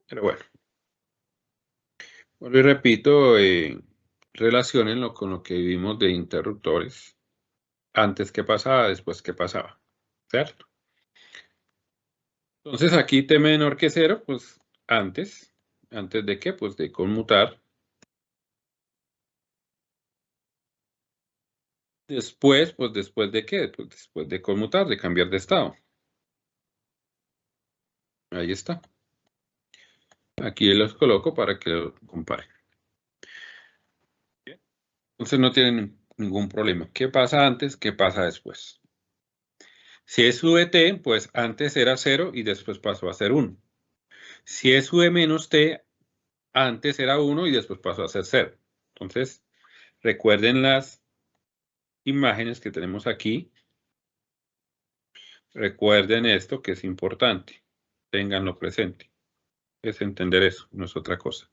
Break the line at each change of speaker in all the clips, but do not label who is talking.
Pero bueno, vuelvo y repito, relaciónenlo con lo que vimos de interruptores. Antes qué pasaba, después qué pasaba, ¿cierto? Entonces aquí t menor que 0, pues antes. ¿Antes de qué? Pues de conmutar. Después, pues después de qué? Pues después de conmutar, de cambiar de estado. Ahí está. Aquí los coloco para que lo comparen. Entonces no tienen ningún problema. ¿Qué pasa antes? ¿Qué pasa después? Si es u de t, pues antes era 0 y después pasó a ser 1. Si es u de menos t, antes era 1 y después pasó a ser 0. Entonces, recuerden las imágenes que tenemos aquí. Recuerden esto que es importante. Ténganlo presente. Es entender eso, no es otra cosa.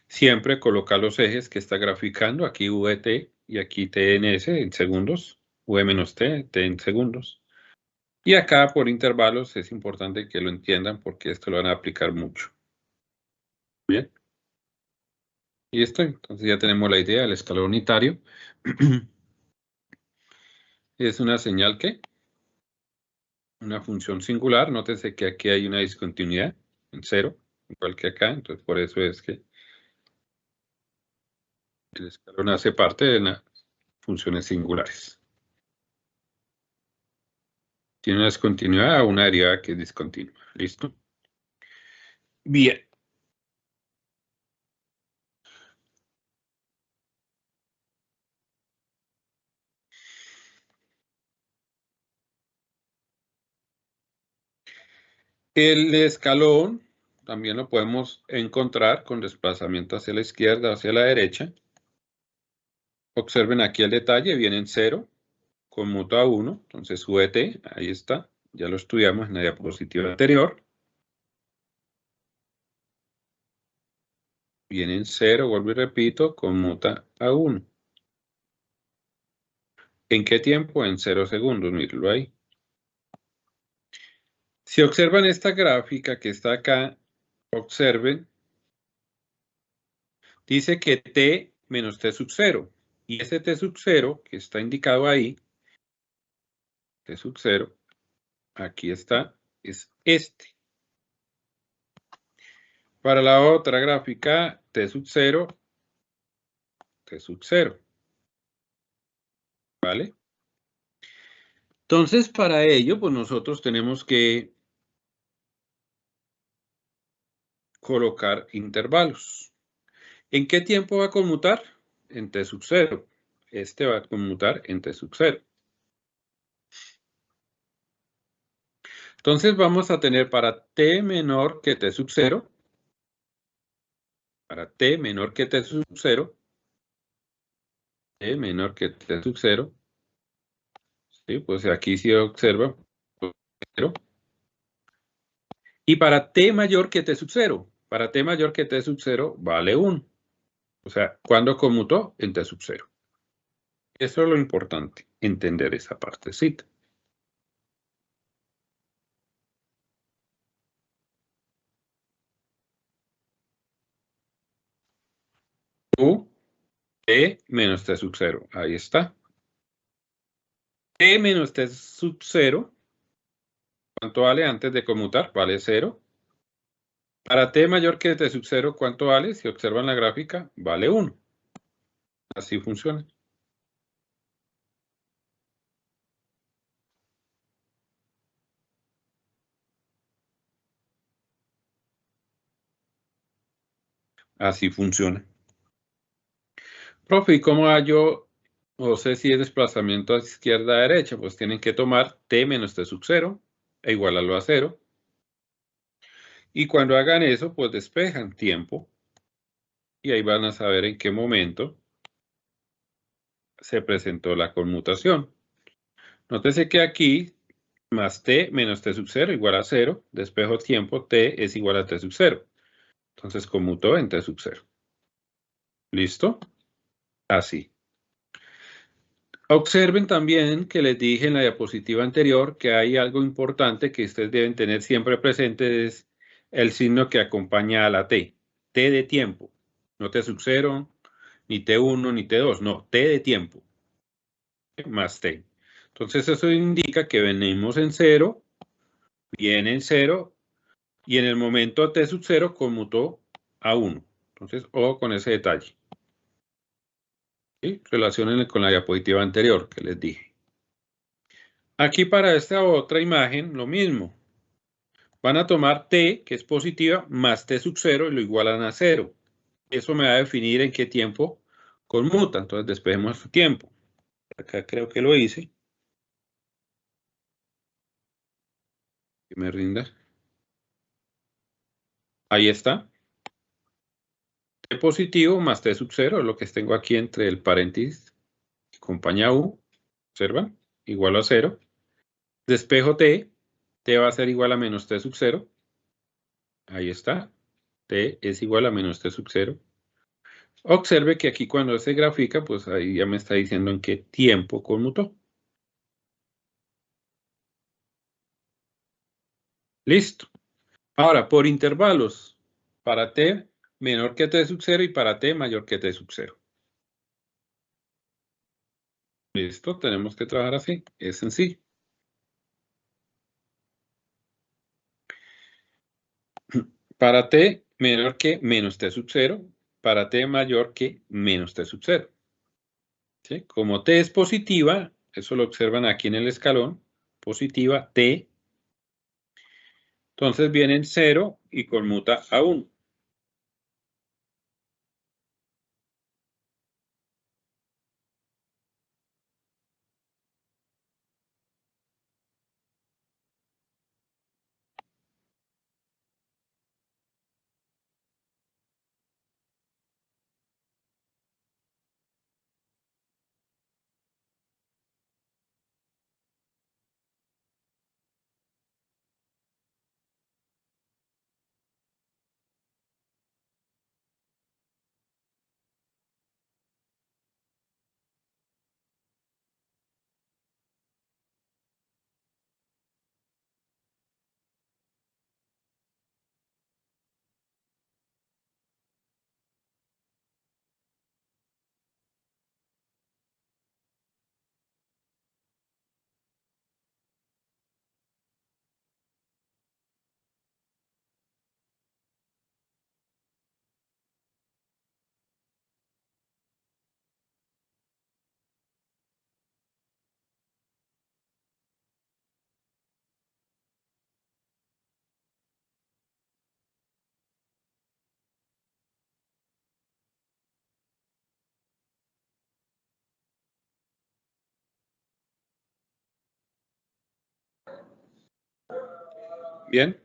Siempre colocar los ejes que está graficando, aquí v de t y aquí t en s en segundos, v menos t, t en segundos. Y acá por intervalos es importante que lo entiendan porque esto lo van a aplicar mucho. Bien. Y esto, entonces ya tenemos la idea del escalón unitario. Es una señal que, una función singular. Nótese que aquí hay una discontinuidad en 0, igual que acá. Entonces por eso es que el escalón hace parte de las funciones singulares. Tiene una discontinuidad o una derivada que es discontinua. ¿Listo? Bien. El escalón también lo podemos encontrar con desplazamiento hacia la izquierda o hacia la derecha. Observen aquí el detalle, viene en 0, conmuta a 1, entonces u de t, ahí está, ya lo estudiamos en la diapositiva anterior. Viene en 0, vuelvo y repito, conmuta a 1. ¿En qué tiempo? En 0 segundos, mírenlo ahí. Si observan esta gráfica que está acá, observen, dice que t menos t sub 0. Y ese t sub 0 que está indicado ahí, t sub 0, aquí está, es este. Para la otra gráfica, t sub 0, t sub 0. ¿Vale? Entonces, para ello, pues nosotros tenemos que colocar intervalos. ¿En qué tiempo va a conmutar? En t sub 0. Este va a conmutar en t sub 0. Entonces vamos a tener para t menor que t sub 0, para t menor que t sub 0, t menor que t sub 0, ¿sí? Pues aquí sí observa 0. Y para t mayor que t sub 0, para t mayor que t sub 0 vale 1. O sea, ¿cuándo conmutó? En t sub 0. Eso es lo importante, entender esa partecita. U, t menos t sub 0. Ahí está. T menos t sub 0, ¿cuánto vale antes de conmutar? Vale 0. Para t mayor que t sub 0, ¿cuánto vale? Si observan la gráfica, vale 1. Así funciona. Así funciona. Profe, ¿y cómo hallo? No sé si es desplazamiento a izquierda a derecha. Pues tienen que tomar t menos t sub 0 e igualarlo a 0. Y cuando hagan eso, pues despejan tiempo. Y ahí van a saber en qué momento se presentó la conmutación. Nótese que aquí, más t menos t sub 0 igual a 0, despejo tiempo, t es igual a t sub 0. Entonces conmutó en t sub 0. ¿Listo? Así. Observen también que les dije en la diapositiva anterior que hay algo importante que ustedes deben tener siempre presente, es el signo que acompaña a la T. T de tiempo. No T sub 0, ni T1, ni T2. No, T de tiempo. Más T. Entonces eso indica que venimos en 0, viene en 0, y en el momento T sub 0 conmutó a 1. Entonces, ojo con ese detalle. ¿Sí? Relacionen con la diapositiva anterior que les dije. Aquí para esta otra imagen, lo mismo. Van a tomar T, que es positiva, más T sub 0 y lo igualan a 0. Eso me va a definir en qué tiempo conmuta. Entonces, despejemos su tiempo. Acá creo que lo hice. Que me rinda. Ahí está. T positivo más T sub 0, lo que tengo aquí entre el paréntesis, que acompaña U. ¿Observan? Igual a 0. Despejo T. T va a ser igual a menos T sub 0. Ahí está. T es igual a menos T sub 0. Observe que aquí cuando se grafica, pues ahí ya me está diciendo en qué tiempo conmutó. Listo. Ahora, por intervalos, para T menor que T sub 0 y para T mayor que T sub 0. Listo, tenemos que trabajar así, es sencillo. Para T menor que menos T sub 0, para T mayor que menos T sub 0. ¿Sí? Como T es positiva, eso lo observan aquí en el escalón, positiva T, entonces viene en 0 y conmuta a 1. Bien.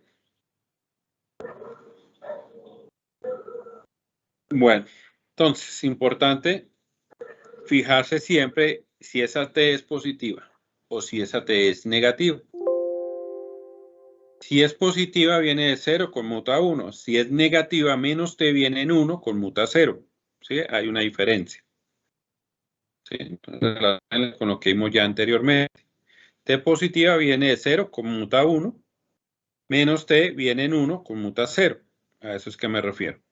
Bueno, entonces, importante fijarse siempre si esa T es positiva o si esa T es negativa. Si es positiva, viene de 0, conmuta a 1. Si es negativa, menos T viene en 1, conmuta a 0. ¿Sí? Hay una diferencia. ¿Sí? Entonces, con lo que vimos ya anteriormente. T positiva viene de 0, conmuta a 1. Menos T viene en 1, conmuta a 0. A eso es que me refiero.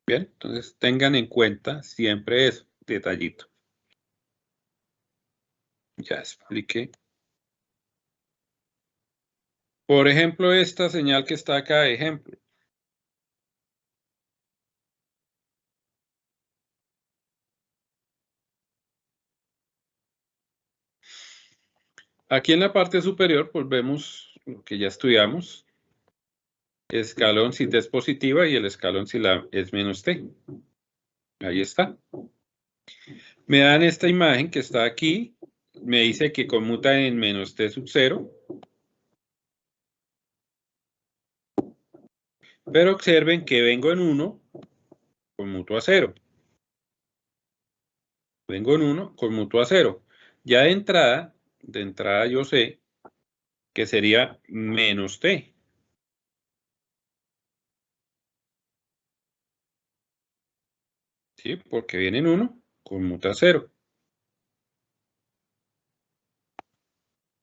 Bien, entonces tengan en cuenta siempre eso, detallito. Ya expliqué. Por ejemplo, esta señal que está acá, ejemplo. Aquí en la parte superior, pues vemos lo que ya estudiamos. Escalón si T es positiva y el escalón si la es menos T. Ahí está. Me dan esta imagen que está aquí. Me dice que conmuta en menos T sub 0. Pero observen que vengo en 1, conmuto a 0. Vengo en 1, conmuto a 0. Ya de entrada yo sé que sería menos T. ¿Sí? Porque viene en 1, conmuta a 0.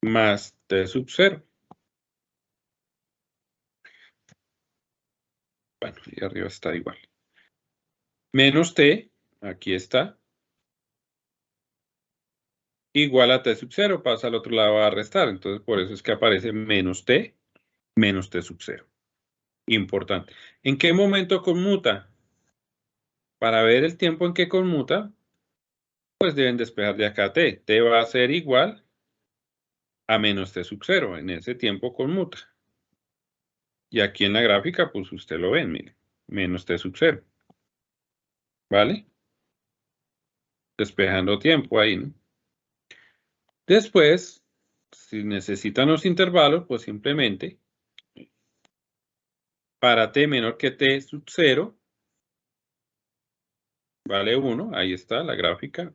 Más T sub 0. Bueno, y arriba está igual. Menos t, aquí está, igual a t sub 0, pasa al otro lado a restar. Entonces, por eso es que aparece menos t sub 0. Importante. ¿En qué momento conmuta? Para ver el tiempo en que conmuta, pues deben despejar de acá t. T va a ser igual a menos t sub 0. En ese tiempo conmuta. Y aquí en la gráfica, pues usted lo ve, mire, menos t sub 0. ¿Vale? Despejando tiempo ahí, ¿no? Después, si necesitan los intervalos, pues simplemente para t menor que t sub 0, vale 1, ahí está la gráfica.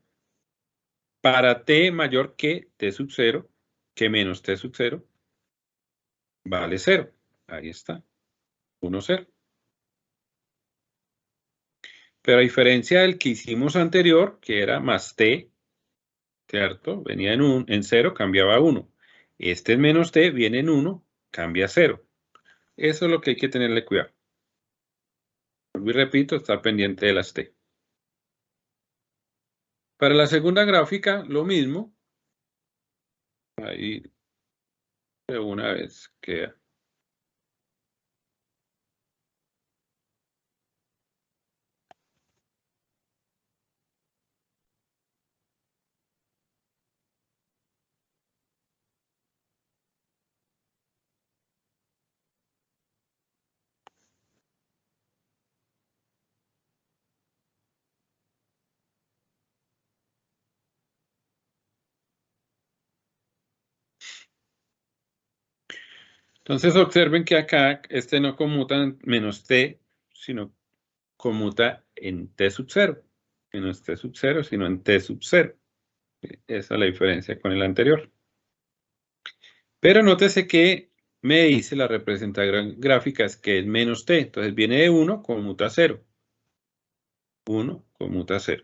Para t mayor que t sub 0, que menos t sub 0, vale 0. Ahí está, 1, 0. Pero a diferencia del que hicimos anterior, que era más t, ¿cierto? Venía en 0, cambiaba a 1. Este es menos t, viene en 1, cambia a 0. Eso es lo que hay que tenerle cuidado. Y repito, está pendiente de las t. Para la segunda gráfica, lo mismo. Ahí de una vez queda. Entonces observen que acá este no conmuta en menos t, sino conmuta en t sub 0. Que no es t sub 0, sino en t sub 0. Esa es la diferencia con el anterior. Pero nótese que me dice la representación gráfica es que es menos t. Entonces viene de 1, conmuta a 0. 1, conmuta a 0.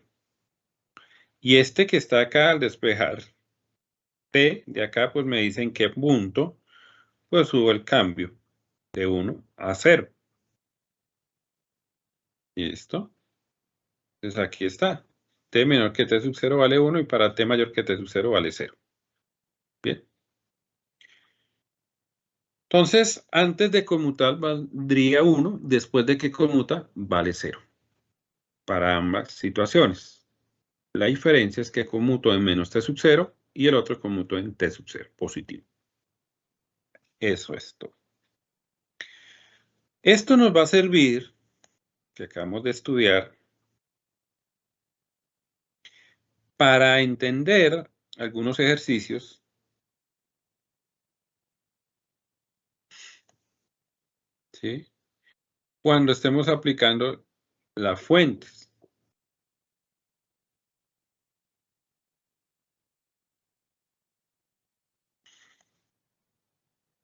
Y este que está acá al despejar t de acá, pues me dice en qué punto, pues subo el cambio de 1 a 0. ¿Listo? Entonces aquí está. T menor que t sub 0 vale 1 y para t mayor que t sub 0 vale 0. Bien. Entonces, antes de conmutar valdría 1, después de que conmuta vale 0. Para ambas situaciones. La diferencia es que conmuto en menos t sub 0 y el otro conmuto en t sub 0, positivo. Eso es todo. Esto nos va a servir, que acabamos de estudiar, para entender algunos ejercicios, ¿sí? Cuando estemos aplicando las fuentes.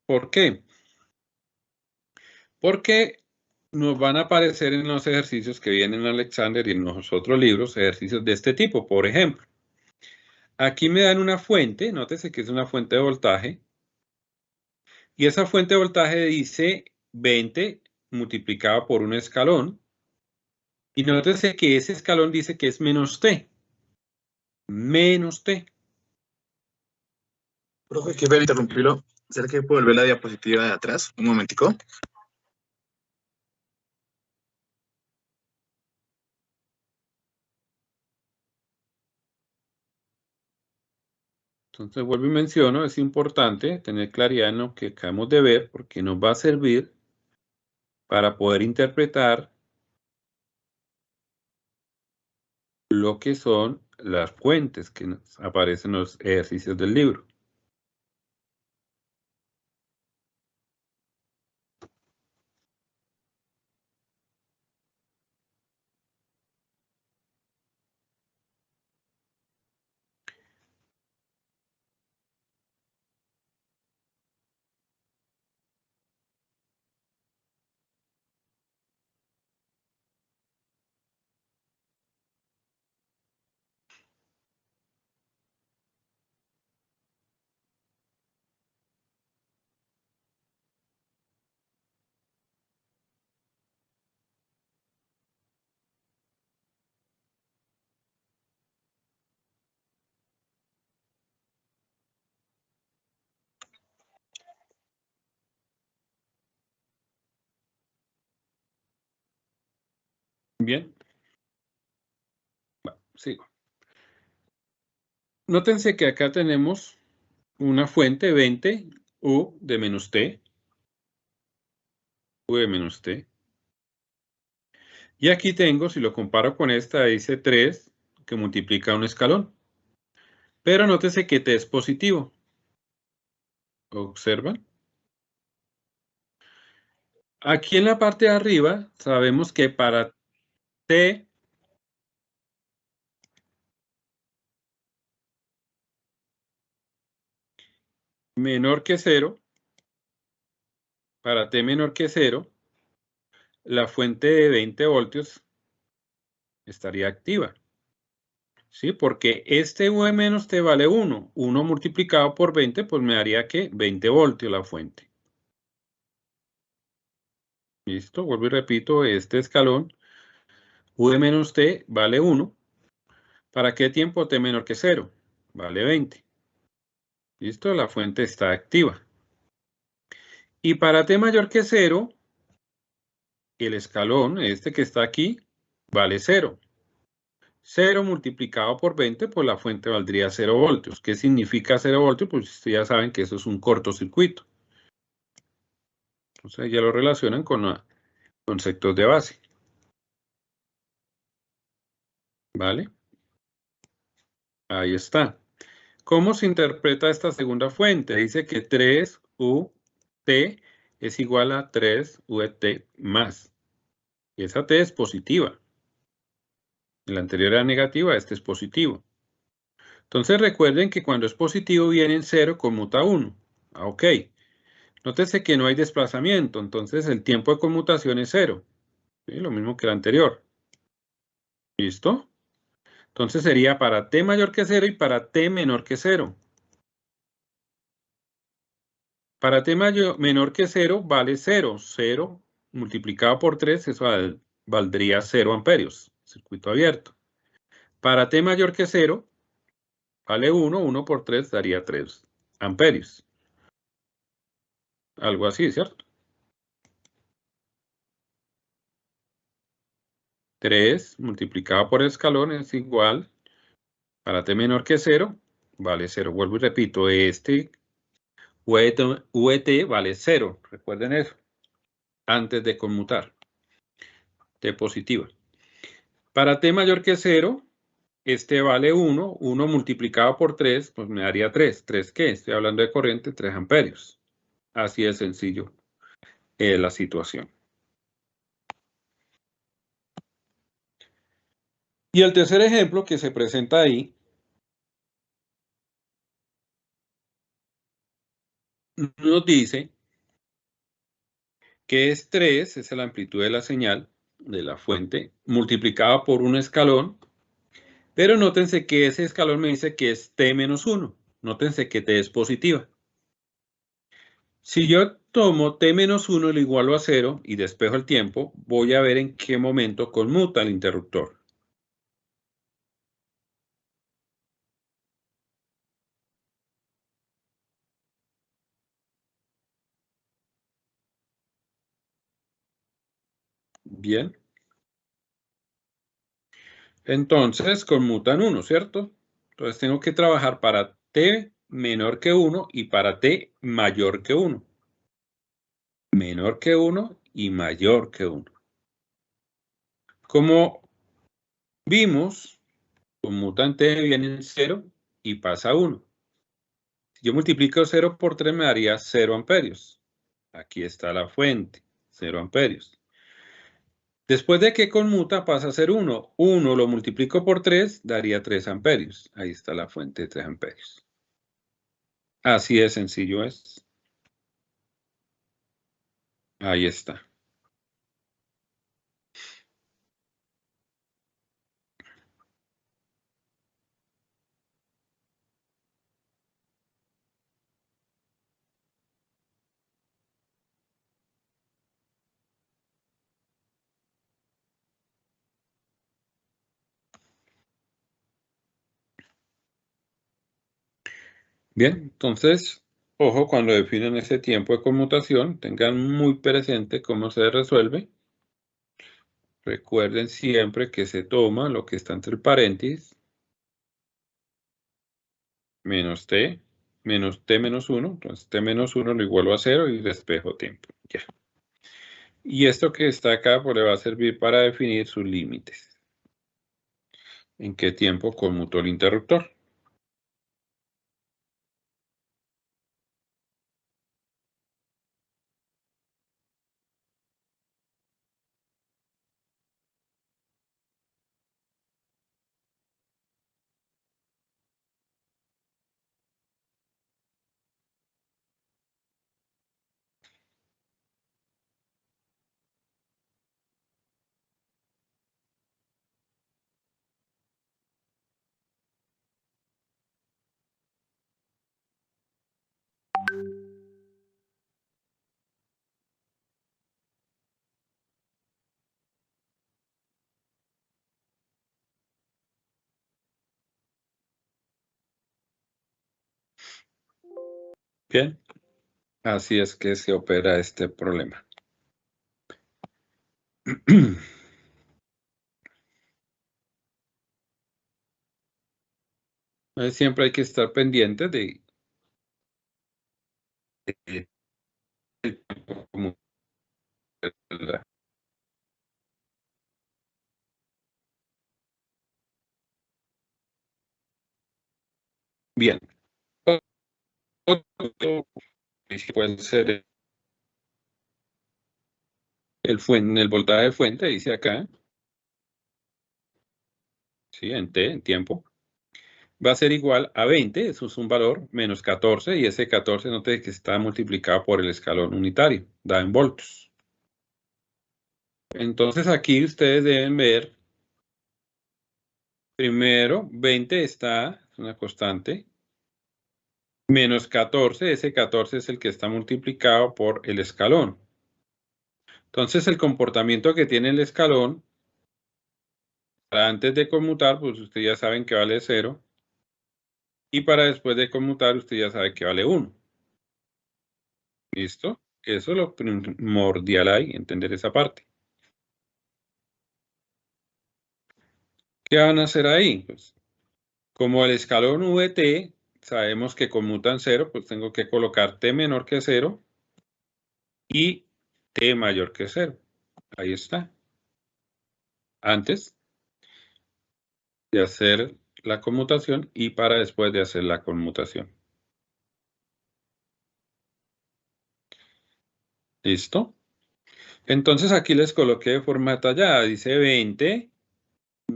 ¿Por qué? Porque nos van a aparecer en los ejercicios que vienen en Alexander y en los otros libros ejercicios de este tipo. Por ejemplo, aquí me dan una fuente, nótese que es una fuente de voltaje, y esa fuente de voltaje dice 20 multiplicado por un escalón, y nótese que ese escalón dice que es menos t. Menos t.
Profe, qué pena interrumpirlo. ¿Será que puedo volver la diapositiva de atrás? Un momentico.
Entonces vuelvo y menciono, es importante tener claridad en lo que acabamos de ver, porque nos va a servir para poder interpretar lo que son las fuentes que nos aparecen en los ejercicios del libro. Bien. Sigo. Nótense que acá tenemos una fuente 20 U de menos T. U de menos T. Y aquí tengo, si lo comparo con esta, dice 3, que multiplica un escalón. Pero nótese que T es positivo. ¿Observan? Aquí en la parte de arriba, sabemos que para T menor que 0, para T menor que 0, la fuente de 20 voltios estaría activa. ¿Sí? Porque este V menos T vale 1. 1 multiplicado por 20, pues me daría que 20 voltios la fuente. ¿Listo? Vuelvo y repito, este escalón, V menos T vale 1. ¿Para qué tiempo T menor que 0? Vale 20. ¿Listo? La fuente está activa. Y para T mayor que 0, el escalón, este que está aquí, vale 0. 0 multiplicado por 20, pues la fuente valdría 0 voltios. ¿Qué significa 0 voltios? Pues ustedes ya saben que eso es un cortocircuito. Entonces ya lo relacionan con conceptos de base. ¿Vale? Ahí está. ¿Cómo se interpreta esta segunda fuente? Dice que 3UT es igual a 3UT más. Y esa T es positiva. La anterior era negativa, este es positivo. Entonces recuerden que cuando es positivo viene en 0, conmuta 1. Ok. Nótese que no hay desplazamiento, entonces el tiempo de conmutación es 0. ¿Sí? Lo mismo que el anterior. ¿Listo? Entonces sería para T mayor que 0 y para T menor que 0. Para T menor que 0 vale 0. 0 multiplicado por 3, eso valdría 0 amperios. Circuito abierto. Para T mayor que 0 vale 1. 1 por 3 daría 3 amperios. Algo así, ¿cierto? 3 multiplicado por el escalón es igual, para T menor que 0, vale 0. Vuelvo y repito, este UET vale 0. Recuerden eso, antes de conmutar. T positiva. Para T mayor que 0, este vale 1. 1 multiplicado por 3, pues me daría 3. ¿3 qué? Estoy hablando de corriente, 3 amperios. Así de sencillo la situación. Y el tercer ejemplo que se presenta ahí nos dice que es 3, esa es la amplitud de la señal de la fuente, multiplicada por un escalón, pero nótense que ese escalón me dice que es T menos 1. Nótense que T es positiva. Si yo tomo T menos 1 y lo igualo a 0 y despejo el tiempo, voy a ver en qué momento conmuta el interruptor. Bien. Entonces conmutan 1, ¿cierto? Entonces tengo que trabajar para T menor que 1 y para T mayor que 1. Menor que 1 y mayor que 1. Como vimos, conmutan T viene en 0 y pasa 1. Si yo multiplico 0 por 3 me daría 0 amperios. Aquí está la fuente, 0 amperios. Después de que conmuta pasa a ser 1. 1 lo multiplico por 3, daría 3 amperios. Ahí está la fuente de 3 amperios. Así de sencillo es. Ahí está. Bien, entonces, ojo, cuando definen ese tiempo de conmutación, tengan muy presente cómo se resuelve. Recuerden siempre que se toma lo que está entre el paréntesis, menos t menos 1. Entonces, t menos 1 lo igualo a 0 y despejo tiempo. Ya. Y esto que está acá pues le va a servir para definir sus límites. ¿En qué tiempo conmutó el interruptor? Bien, así es que se opera este problema. Siempre hay que estar pendiente de el tiempo común. Bien. Otro puede ser el voltaje de fuente, dice acá, ¿sí? En t, en tiempo, va a ser igual a 20, eso es un valor, menos 14, y ese 14 note que está multiplicado por el escalón unitario, da en voltios. Entonces aquí ustedes deben ver, primero, 20 está, es una constante, menos 14, ese 14 es el que está multiplicado por el escalón. Entonces el comportamiento que tiene el escalón, para antes de conmutar, pues ustedes ya saben que vale 0. Y para después de conmutar, usted ya sabe que vale 1. ¿Listo? Eso es lo primordial ahí, entender esa parte. ¿Qué van a hacer ahí? Pues, como el escalón VT, sabemos que conmutan 0, pues tengo que colocar t menor que 0 y t mayor que 0. Ahí está. Antes de hacer la conmutación y para después de hacer la conmutación. ¿Listo? Entonces aquí les coloqué de forma detallada. Dice 20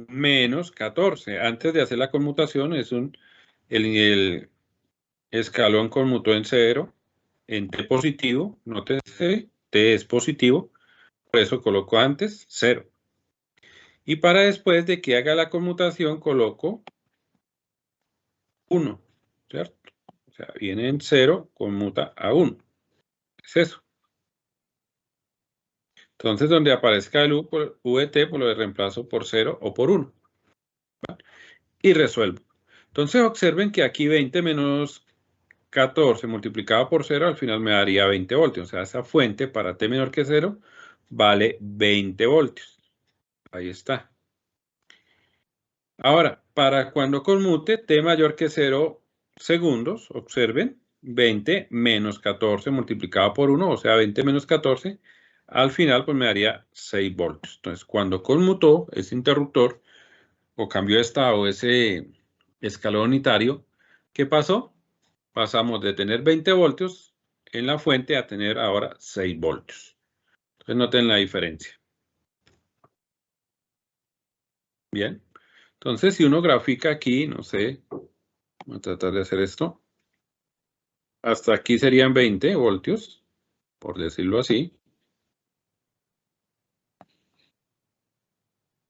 menos 14. Antes de hacer la conmutación el escalón conmutó en 0, en t positivo. Nótese, t es positivo, por eso coloco antes 0. Y para después de que haga la conmutación coloco 1, ¿cierto? O sea, viene en 0, conmuta a 1. Es eso. Entonces, donde aparezca el U por VT, pues lo reemplazo por 0 o por 1. ¿Va? Y resuelvo. Entonces, observen que aquí 20 menos 14 multiplicado por 0 al final me daría 20 voltios. O sea, esa fuente para t menor que 0 vale 20 voltios. Ahí está. Ahora, para cuando conmute t mayor que 0 segundos, observen, 20 menos 14 multiplicado por 1, o sea, 20 menos 14, al final pues me daría 6 voltios. Entonces, cuando conmutó ese interruptor o cambió de estado ese escalón unitario, ¿qué pasó? Pasamos de tener 20 voltios en la fuente a tener ahora 6 voltios. Entonces noten la diferencia. Bien. Entonces si uno grafica aquí, no sé, voy a tratar de hacer esto. Hasta aquí serían 20 voltios, por decirlo así.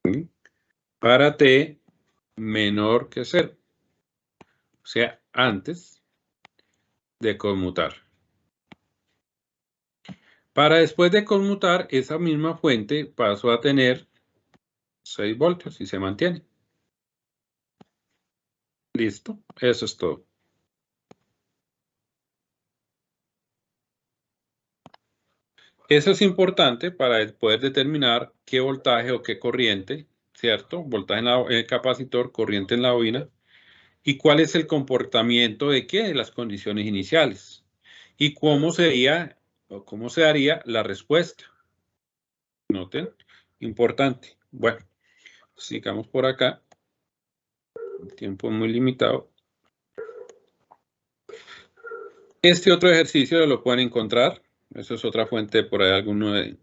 ¿Sí? Para t menor que 0. O sea, antes de conmutar. Para después de conmutar, esa misma fuente pasó a tener 6 voltios y se mantiene. Listo, eso es todo. Eso es importante para poder determinar qué voltaje o qué corriente, ¿cierto? Voltaje en el capacitor, corriente en la bobina, y cuál es el comportamiento de qué, de las condiciones iniciales, y cómo sería o cómo se daría la respuesta. Noten, importante. Bueno, sigamos por acá. El tiempo es muy limitado. Este otro ejercicio lo pueden encontrar. Eso es otra fuente por ahí, alguno de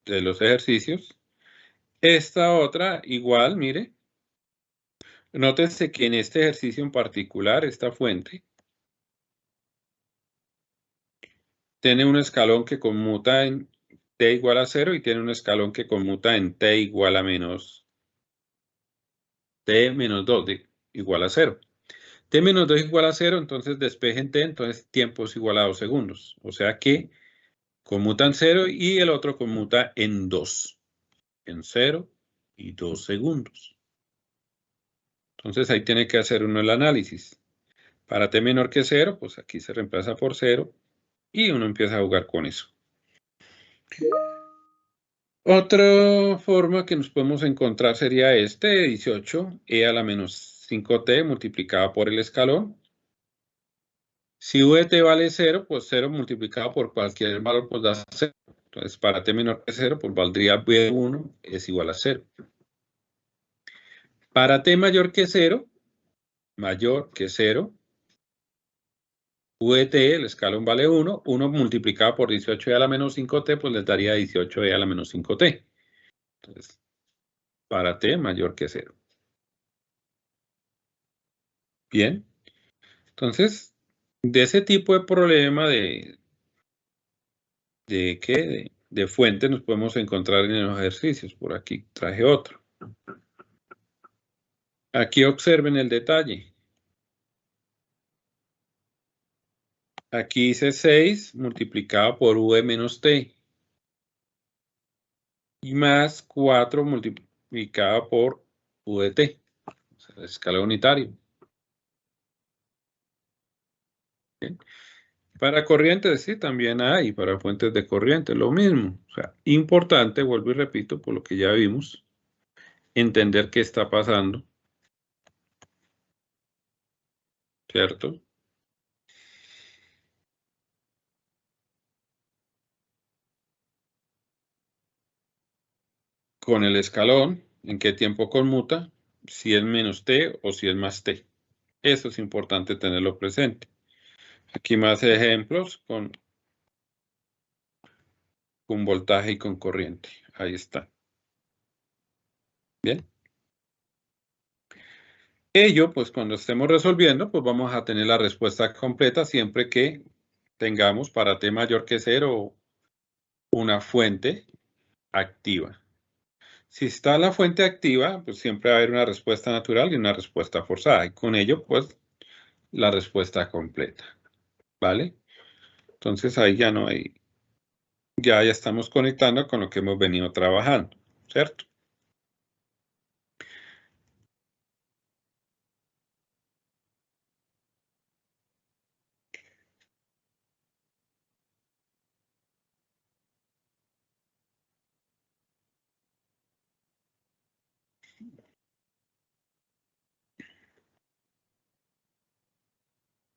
los ejercicios. Esta otra, igual, mire. Nótense que en este ejercicio en particular, esta fuente tiene un escalón que conmuta en t igual a 0 y tiene un escalón que conmuta en t igual a menos t menos 2 igual a 0. T menos 2 igual a 0, entonces despejen t, entonces tiempo es igual a 2 segundos. O sea que conmutan 0 y el otro conmuta en 2. En 0 y 2 segundos. Entonces ahí tiene que hacer uno el análisis. Para t menor que 0, pues aquí se reemplaza por 0 y uno empieza a jugar con eso. Otra forma que nos podemos encontrar sería 18 e a la menos 5t multiplicada por el escalón. Si v de t vale 0, pues 0 multiplicado por cualquier valor pues da 0. Entonces, para t menor que 0, pues valdría v1 es igual a 0. Para t mayor que 0, v de t, el escalón vale 1. 1 multiplicado por 18e a la menos 5t, pues les daría 18e a la menos 5t. Entonces, para t mayor que 0. Bien. Entonces, de ese tipo de problema de fuente nos podemos encontrar en los ejercicios. Por aquí traje otro. Aquí observen el detalle. Aquí hice 6 multiplicado por v menos t. Y más 4 multiplicado por v de t. O sea, la escala unitaria. ¿Bien? Para corrientes, sí, también hay. Para fuentes de corriente, lo mismo. O sea, importante, vuelvo y repito, por lo que ya vimos, entender qué está pasando. ¿Cierto? Con el escalón, en qué tiempo conmuta, si es menos t o si es más t. Eso es importante tenerlo presente. Aquí más ejemplos con voltaje y con corriente. Ahí está. Bien. Ello, pues cuando estemos resolviendo, pues vamos a tener la respuesta completa siempre que tengamos para t mayor que 0 una fuente activa. Si está la fuente activa, pues siempre va a haber una respuesta natural y una respuesta forzada. Y con ello, pues, la respuesta completa. ¿Vale? Entonces ahí ya no hay, ya estamos conectando con lo que hemos venido trabajando, ¿cierto?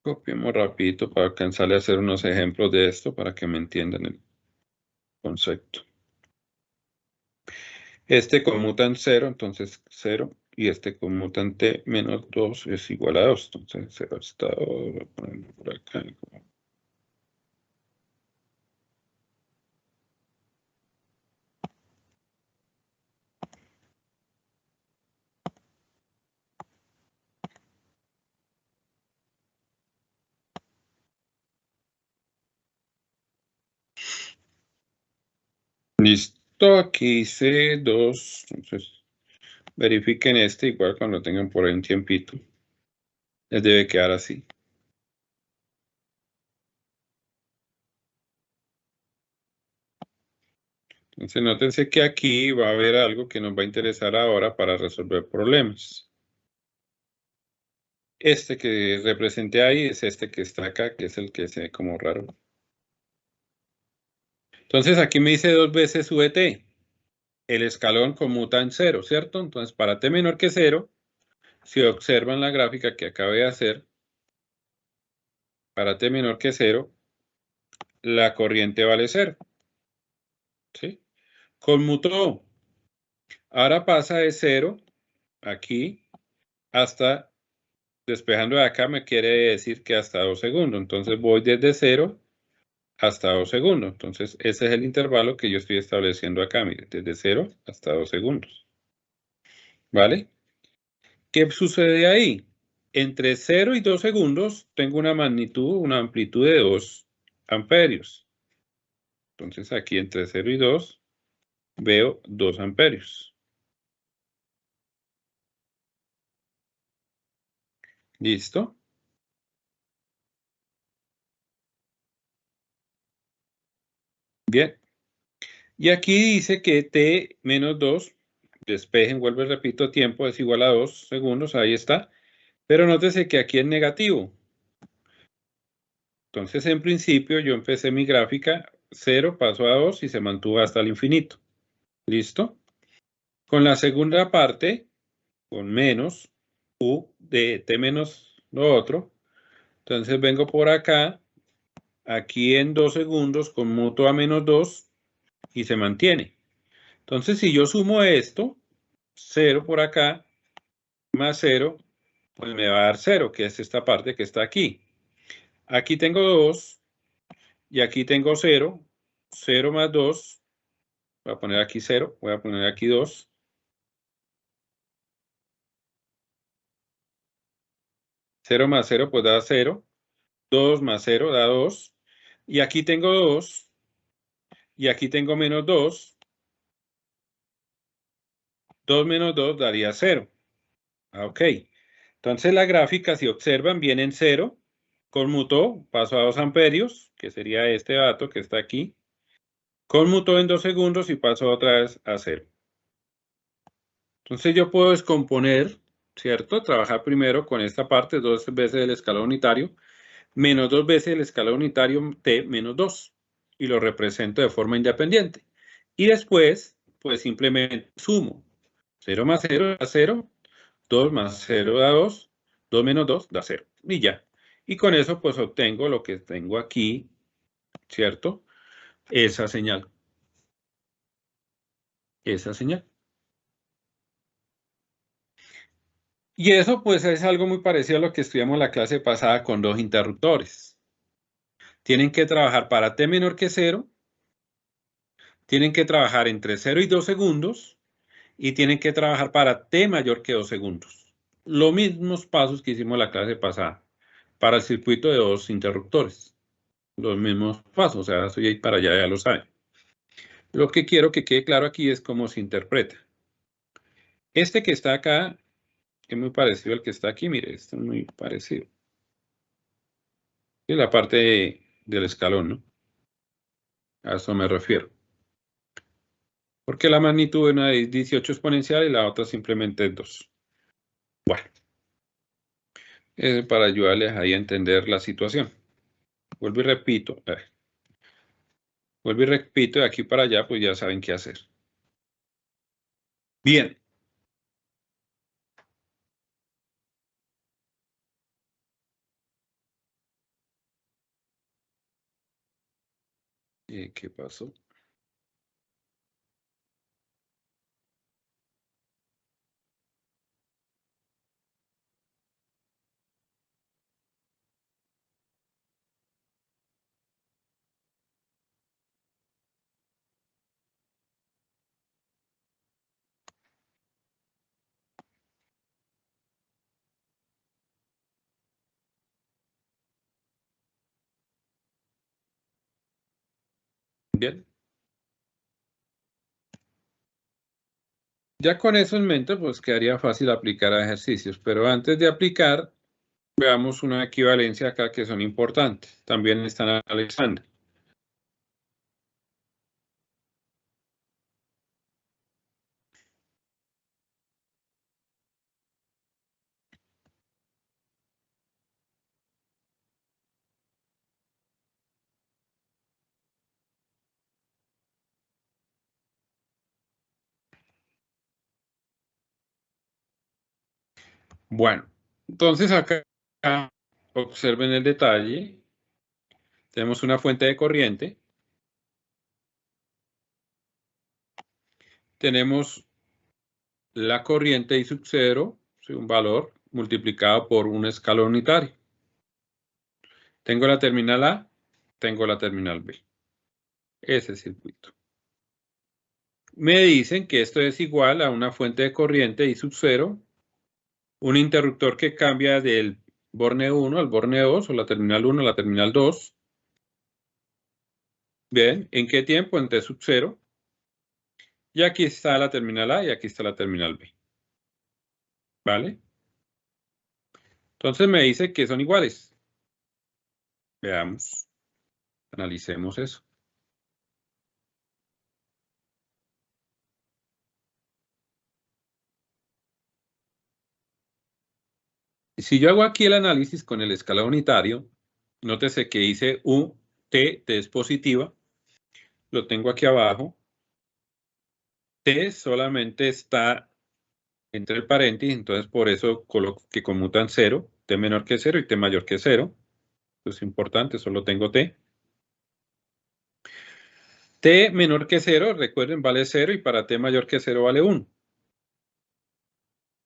Copiemos rapidito para alcanzarle a hacer unos ejemplos de esto para que me entiendan el concepto. Este conmuta en 0, entonces 0, y este conmuta en t menos 2 es igual a 2. Entonces 0 está, voy a ponerlo por acá. Listo, aquí hice 2, entonces verifiquen este, igual cuando tengan por ahí un tiempito. Les debe quedar así. Entonces, nótense que aquí va a haber algo que nos va a interesar ahora para resolver problemas. Este que representé ahí es este que está acá, que es el que se ve como raro. Entonces aquí me dice 2 veces VT. El escalón conmuta en 0, ¿cierto? Entonces para T menor que 0, si observan la gráfica que acabé de hacer, para T menor que 0, la corriente vale 0. ¿Sí? Conmutó. Ahora pasa de 0, aquí, hasta, despejando de acá, me quiere decir que hasta 2 segundos. Entonces voy desde 0 hasta 2 segundos. Entonces ese es el intervalo que yo estoy estableciendo acá, mire, desde 0 hasta 2 segundos. ¿Vale? ¿Qué sucede ahí? Entre 0 y 2 segundos tengo una magnitud, una amplitud de 2 amperios. Entonces aquí entre 0 y 2 veo 2 amperios. ¿Listo? Bien. Y aquí dice que T menos 2, despejen, vuelvo y repito, tiempo es igual a 2 segundos, ahí está. Pero nótese que aquí es negativo. Entonces, en principio, yo empecé mi gráfica 0, pasó a 2 y se mantuvo hasta el infinito. ¿Listo? Con la segunda parte, con menos U de T menos lo otro, entonces vengo por acá, aquí en 2 segundos, conmuto a menos 2 y se mantiene. Entonces, si yo sumo esto, 0 por acá, más 0, pues me va a dar 0, que es esta parte que está aquí. Aquí tengo 2 y aquí tengo 0. 0 más 2, voy a poner aquí 0, voy a poner aquí 2. 0 más 0 pues da 0. 2 más 0 da 2. Y aquí tengo 2. Y aquí tengo menos 2. 2 menos 2 daría 0. Ok. Entonces la gráfica, si observan, viene en 0. Conmutó, pasó a 2 amperios, que sería este dato que está aquí. Conmutó en 2 segundos y pasó otra vez a 0. Entonces yo puedo descomponer, ¿cierto? Trabajar primero con esta parte, 2 veces el escalón unitario, menos 2 veces el escalón unitario T menos 2. Y lo represento de forma independiente. Y después, pues simplemente sumo. 0 más 0 da 0. 2 más 0 da 2. 2 menos 2 da 0. Y ya. Y con eso, pues obtengo lo que tengo aquí, ¿cierto? Esa señal. Esa señal. Y eso pues es algo muy parecido a lo que estudiamos en la clase pasada con dos interruptores. Tienen que trabajar para T menor que 0, tienen que trabajar entre 0 y 2 segundos y tienen que trabajar para T mayor que 2 segundos. Los mismos pasos que hicimos en la clase pasada para el circuito de dos interruptores. Los mismos pasos, o sea, eso ya para allá ya lo saben. Lo que quiero que quede claro aquí es cómo se interpreta. Este que está acá es muy parecido al que está aquí, mire, este es muy parecido. Es la parte del escalón, ¿no? A eso me refiero. Porque la magnitud de una es 18 exponencial y la otra simplemente es 2. Bueno, es para ayudarles ahí a entender la situación. Vuelvo y repito. Vuelvo y repito, de aquí para allá, pues ya saben qué hacer. Bien. ¿Qué pasó? Bien. Ya con eso en mente, pues quedaría fácil aplicar a ejercicios. Pero antes de aplicar, veamos una equivalencia acá que son importantes. También están analizando. Bueno, entonces acá observen el detalle. Tenemos una fuente de corriente. Tenemos la corriente I sub 0, un valor, multiplicado por un escalón unitario. Tengo la terminal A, tengo la terminal B. Ese circuito. Me dicen que esto es igual a una fuente de corriente I sub 0, un interruptor que cambia del borne 1 al borne 2, o la terminal 1 a la terminal 2. Bien, ¿en qué tiempo? En T sub 0. Y aquí está la terminal A y aquí está la terminal B. ¿Vale? Entonces me dice que son iguales. Veamos, analicemos eso. Si yo hago aquí el análisis con el escalado unitario, nótese que hice T es positiva, lo tengo aquí abajo. T solamente está entre el paréntesis, entonces por eso coloco que conmutan 0, T menor que 0 y T mayor que 0. Eso es importante, solo tengo T. T menor que 0, recuerden, vale 0 y para T mayor que 0 vale 1.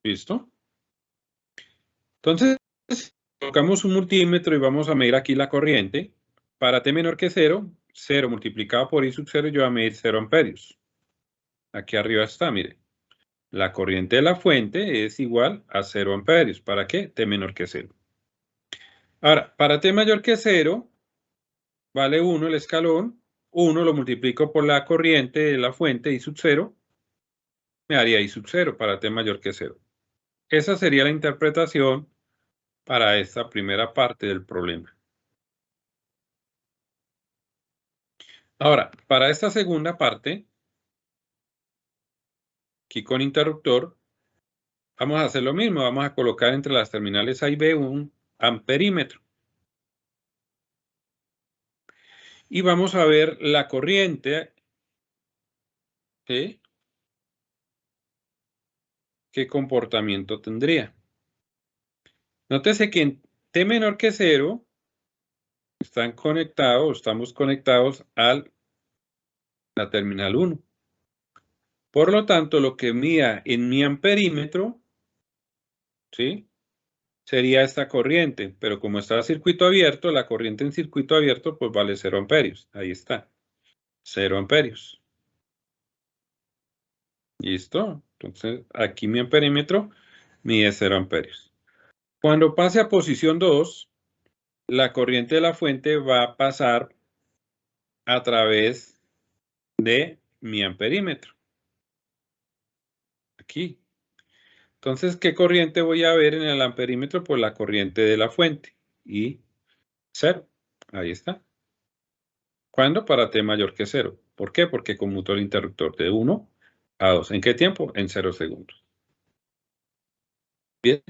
¿Listo? Entonces, colocamos un multímetro y vamos a medir aquí la corriente. Para T menor que 0, 0 multiplicado por I sub 0, yo voy a medir 0 amperios. Aquí arriba está, mire. La corriente de la fuente es igual a 0 amperios. ¿Para qué? T menor que 0. Ahora, para T mayor que 0, vale 1 el escalón. 1 lo multiplico por la corriente de la fuente I sub 0. Me daría I sub 0 para T mayor que 0. Esa sería la interpretación para esta primera parte del problema. Ahora, para esta segunda parte, aquí con interruptor, vamos a hacer lo mismo. Vamos a colocar entre las terminales A y B un amperímetro. Y vamos a ver la corriente, ¿sí? ¿Qué comportamiento tendría? Nótese que en T menor que 0 estamos conectados a la terminal 1. Por lo tanto, lo que mida en mi amperímetro, ¿sí?, sería esta corriente, pero como está circuito abierto, la corriente en circuito abierto pues vale 0 amperios. Ahí está, 0 amperios. ¿Listo? Entonces, aquí mi amperímetro mide 0 amperios. Cuando pase a posición 2, la corriente de la fuente va a pasar a través de mi amperímetro. Aquí. Entonces, ¿qué corriente voy a ver en el amperímetro? Pues la corriente de la fuente. Y 0. Ahí está. ¿Cuándo? Para T mayor que 0. ¿Por qué? Porque conmutó el interruptor de 1 a 2. ¿En qué tiempo? En 0 segundos. Bien.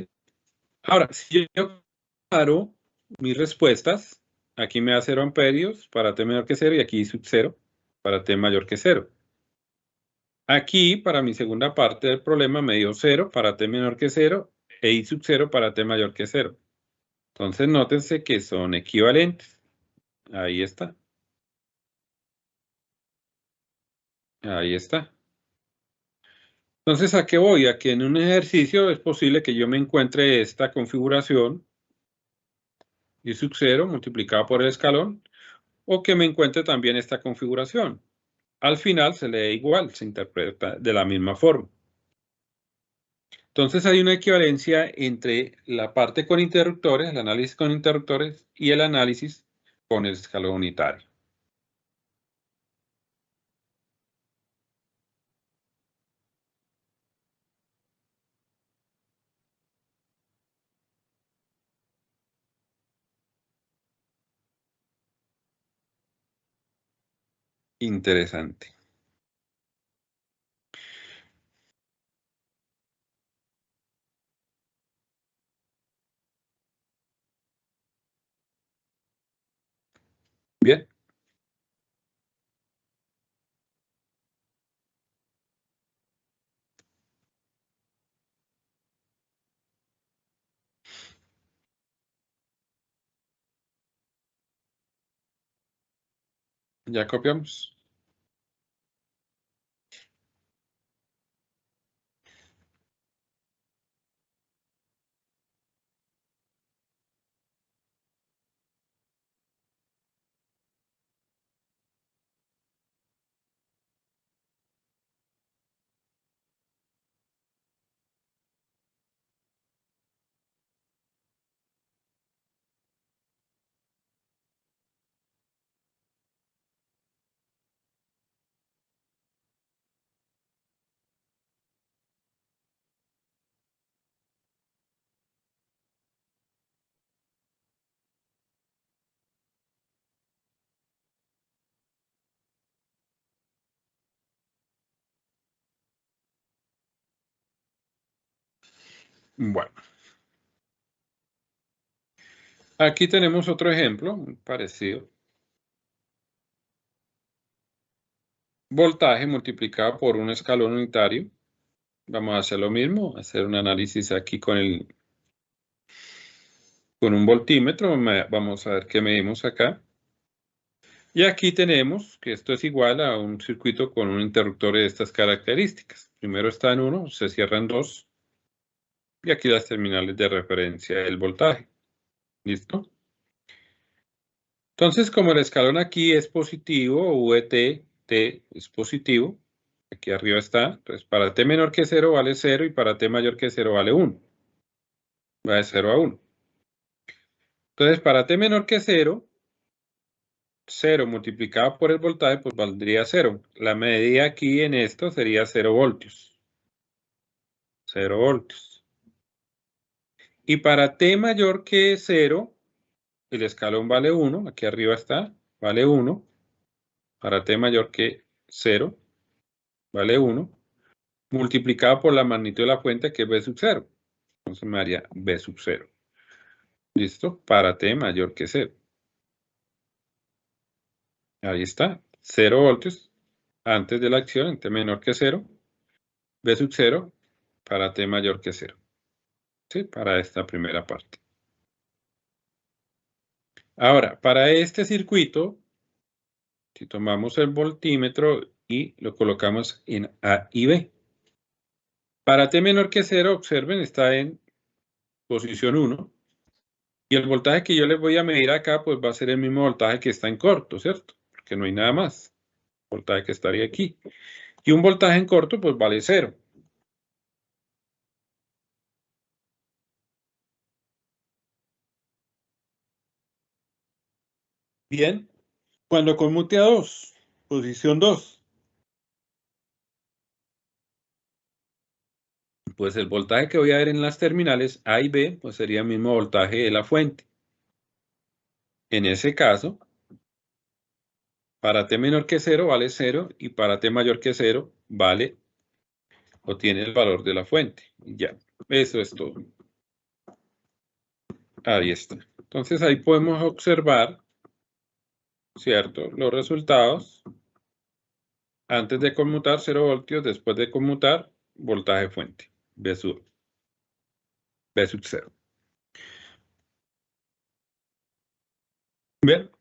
Ahora, si yo comparo mis respuestas, aquí me da 0 amperios para T menor que 0 y aquí sub 0 para T mayor que 0. Aquí, para mi segunda parte del problema, me dio 0 para T menor que 0 e I sub 0 para T mayor que 0. Entonces, nótense que son equivalentes. Ahí está. Ahí está. Entonces, ¿a qué voy? A que en un ejercicio es posible que yo me encuentre esta configuración, I sub 0 multiplicado por el escalón, o que me encuentre también esta configuración. Al final se lee igual, se interpreta de la misma forma. Entonces hay una equivalencia entre la parte con interruptores, el análisis con interruptores, y el análisis con el escalón unitario. Interesante. Bien. Ya copiamos. Bueno, aquí tenemos otro ejemplo muy parecido. Voltaje multiplicado por un escalón unitario. Vamos a hacer lo mismo, hacer un análisis aquí con un voltímetro. Vamos a ver qué medimos acá. Y aquí tenemos que esto es igual a un circuito con un interruptor de estas características. Primero está en 1, se cierra en 2. Y aquí las terminales de referencia del voltaje. ¿Listo? Entonces, como el escalón aquí es positivo, VT, T es positivo, aquí arriba está, entonces para T menor que 0 vale 0 y para T mayor que 0 vale 1. Va de 0 a 1. Entonces, para T menor que 0, 0 multiplicado por el voltaje, pues valdría 0. La medida aquí en esto sería 0 voltios. 0 voltios. Y para T mayor que 0, el escalón vale 1, aquí arriba está, vale 1. Para T mayor que 0, vale 1. Multiplicado por la magnitud de la fuente, que es B sub 0. Entonces me daría B sub 0. ¿Listo? Para T mayor que 0. Ahí está. 0 voltios antes de la acción, en T menor que 0. B sub 0 para T mayor que 0. ¿Sí? Para esta primera parte. Ahora, para este circuito, si tomamos el voltímetro y lo colocamos en A y B. Para T menor que 0, observen, está en posición 1. Y el voltaje que yo les voy a medir acá, pues va a ser el mismo voltaje que está en corto, ¿cierto? Porque no hay nada más. Voltaje que estaría aquí. Y un voltaje en corto, pues vale 0. Bien. Cuando conmute a 2, posición 2, pues el voltaje que voy a ver en las terminales A y B, pues sería el mismo voltaje de la fuente. En ese caso, para T menor que 0 vale 0 y para T mayor que 0 vale o tiene el valor de la fuente. Ya, eso es todo. Ahí está. Entonces ahí podemos observar, ¿cierto? Los resultados antes de conmutar 0 voltios, después de conmutar voltaje fuente, B sub 0. Bien.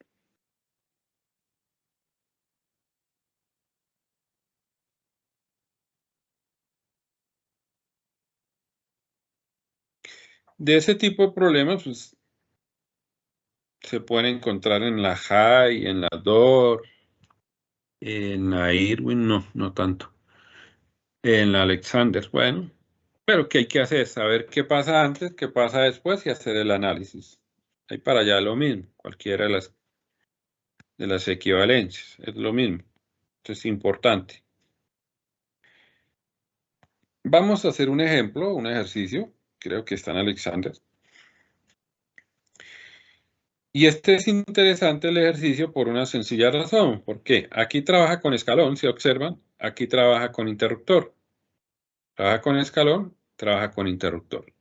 De ese tipo de problemas, pues, se pueden encontrar en la High, en la Door, en la Irwin, no tanto. En la Alexander, bueno. Pero ¿qué hay que hacer? Saber qué pasa antes, qué pasa después y hacer el análisis. Hay para allá lo mismo, cualquiera de las equivalencias, es lo mismo. Esto es importante. Vamos a hacer un ejemplo, un ejercicio, creo que está en Alexander. Y este es interesante el ejercicio por una sencilla razón. ¿Por qué? Aquí trabaja con escalón, si observan, aquí trabaja con interruptor. Trabaja con escalón, trabaja con interruptor.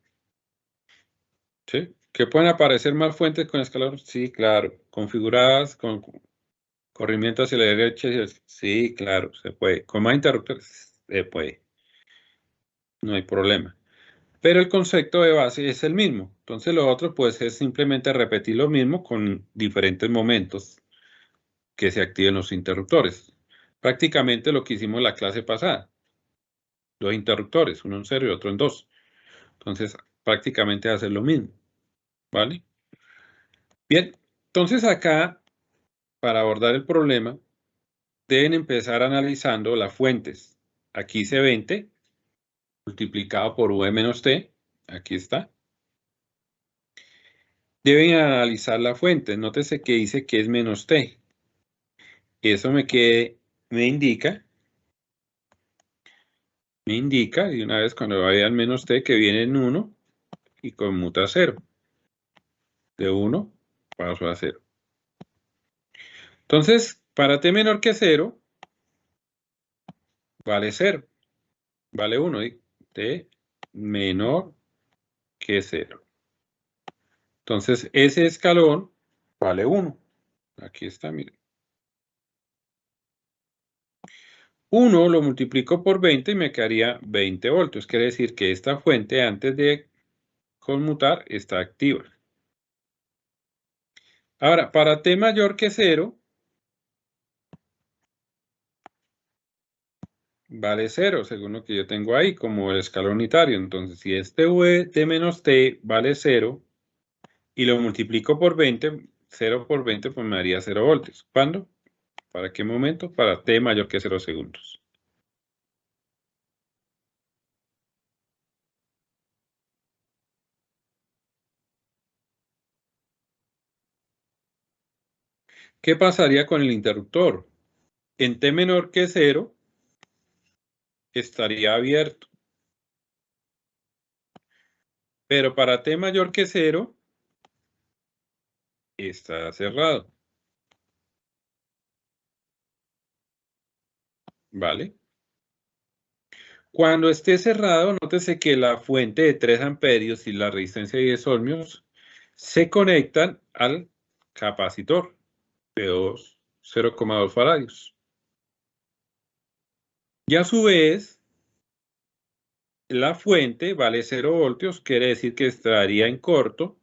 ¿Sí? ¿Que pueden aparecer más fuentes con escalón? Sí, claro. Configuradas con corrimiento hacia la derecha. Sí, claro, se puede. Con más interruptores, se puede. No hay problema. Pero el concepto de base es el mismo. Entonces lo otro pues es simplemente repetir lo mismo con diferentes momentos que se activen los interruptores. Prácticamente lo que hicimos la clase pasada. Dos interruptores, uno en 0 y otro en 2. Entonces, prácticamente hacer lo mismo. ¿Vale? Bien, entonces acá, para abordar el problema, deben empezar analizando las fuentes. Aquí hice 20 multiplicado por V menos T. Aquí está. Deben analizar la fuente. Nótese que dice que es menos T. Eso me indica de una vez cuando vayan menos T que viene en 1 y conmuta a 0. De 1 paso a 0. Entonces, para T menor que 0, vale 0. Vale 1. T menor que 0. Entonces, ese escalón vale 1. Aquí está, miren. 1 lo multiplico por 20 y me quedaría 20 voltios. Quiere decir que esta fuente, antes de conmutar, está activa. Ahora, para T mayor que 0, vale 0, según lo que yo tengo ahí, como el escalón unitario. Entonces, si este V de menos T vale 0, y lo multiplico por 20, 0 por 20, pues me daría 0 voltios. ¿Cuándo? ¿Para qué momento? Para T mayor que 0 segundos. ¿Qué pasaría con el interruptor? En T menor que 0, estaría abierto. Pero para T mayor que 0, está cerrado. ¿Vale? Cuando esté cerrado, nótese que la fuente de 3 amperios y la resistencia de 10 ohmios se conectan al capacitor de 0,2 faradios. Y a su vez, la fuente vale 0 voltios, quiere decir que estaría en corto,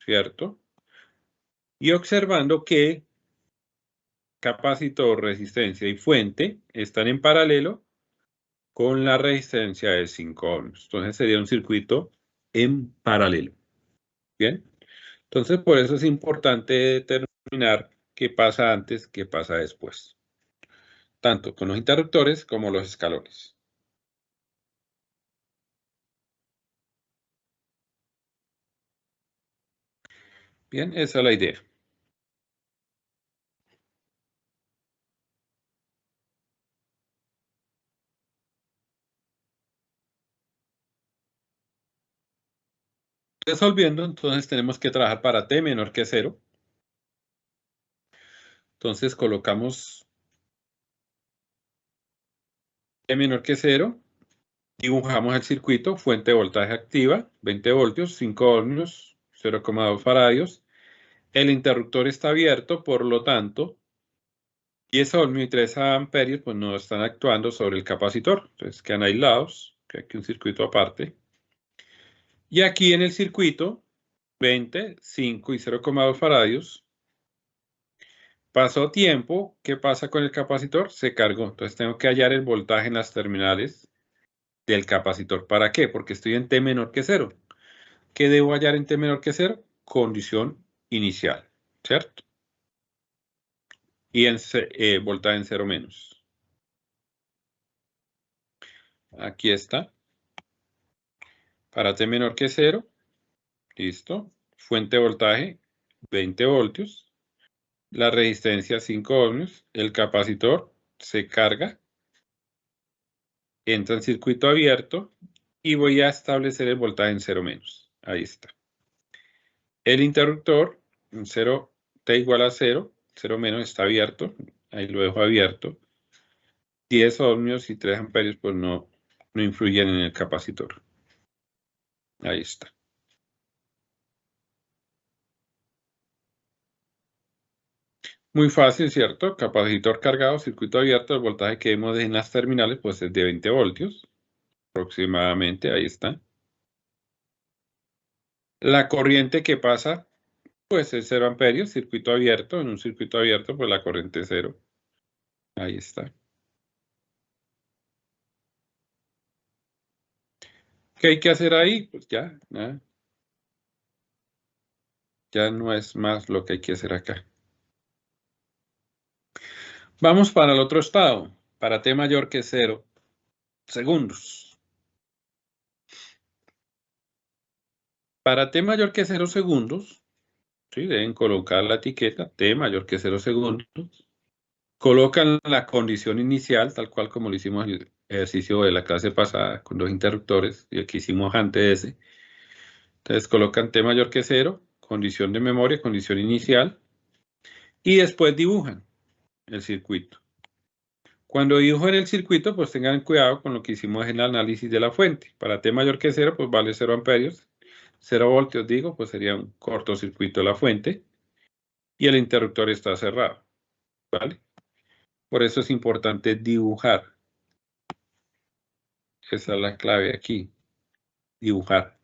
¿cierto? Y observando que capacitor, resistencia y fuente están en paralelo con la resistencia de 5 ohmios. Entonces sería un circuito en paralelo. ¿Bien? Entonces por eso es importante determinar qué pasa antes, qué pasa después. Tanto con los interruptores como los escalones. Bien, esa es la idea. Resolviendo, entonces tenemos que trabajar para T menor que 0. Entonces colocamos T menor que 0. Dibujamos el circuito, fuente de voltaje activa, 20 voltios, 5 ohmios, 0,2 faradios. El interruptor está abierto, por lo tanto, 10 ohmios y 3 amperios pues no están actuando sobre el capacitor. Entonces quedan aislados, que aquí un circuito aparte. Y aquí en el circuito, 20, 5 y 0,2 faradios. Pasó tiempo, ¿qué pasa con el capacitor? Se cargó. Entonces tengo que hallar el voltaje en las terminales del capacitor. ¿Para qué? Porque estoy en T menor que 0. ¿Qué debo hallar en T menor que 0? Condición inicial, ¿cierto? Y en voltaje en 0 menos. Aquí está. Para T menor que 0, listo. Fuente de voltaje, 20 voltios. La resistencia, 5 ohmios. El capacitor se carga. Entra en circuito abierto. Y voy a establecer el voltaje en 0 menos. Ahí está. El interruptor, 0, T igual a 0. 0 menos está abierto. Ahí lo dejo abierto. 10 ohmios y 3 amperios pues no influyen en el capacitor. Ahí está. Muy fácil, ¿cierto? Capacitor cargado, circuito abierto, el voltaje que vemos en las terminales pues es de 20 voltios aproximadamente, ahí está. La corriente que pasa Pues es 0 amperios, circuito abierto. En un circuito abierto, pues la corriente es 0. Ahí está. ¿Qué hay que hacer ahí? Pues ya, nada. Ya no es más lo que hay que hacer acá. Vamos para el otro estado. Para t mayor que 0 segundos. Para t mayor que 0 segundos, ¿sí? Deben colocar la etiqueta t mayor que 0 segundos. Colocan la condición inicial, tal cual como lo hicimos en el ejercicio de la clase pasada con los interruptores, y aquí hicimos antes ese. Entonces colocan t mayor que 0, condición de memoria, condición inicial, y después dibujan el circuito. Cuando dibujen el circuito, pues tengan cuidado con lo que hicimos en el análisis de la fuente. Para t mayor que 0, pues vale 0 amperios. 0 voltios, digo, pues sería un cortocircuito de la fuente. Y el interruptor está cerrado, ¿vale? Por eso es importante dibujar. Esa es la clave aquí. Dibujar.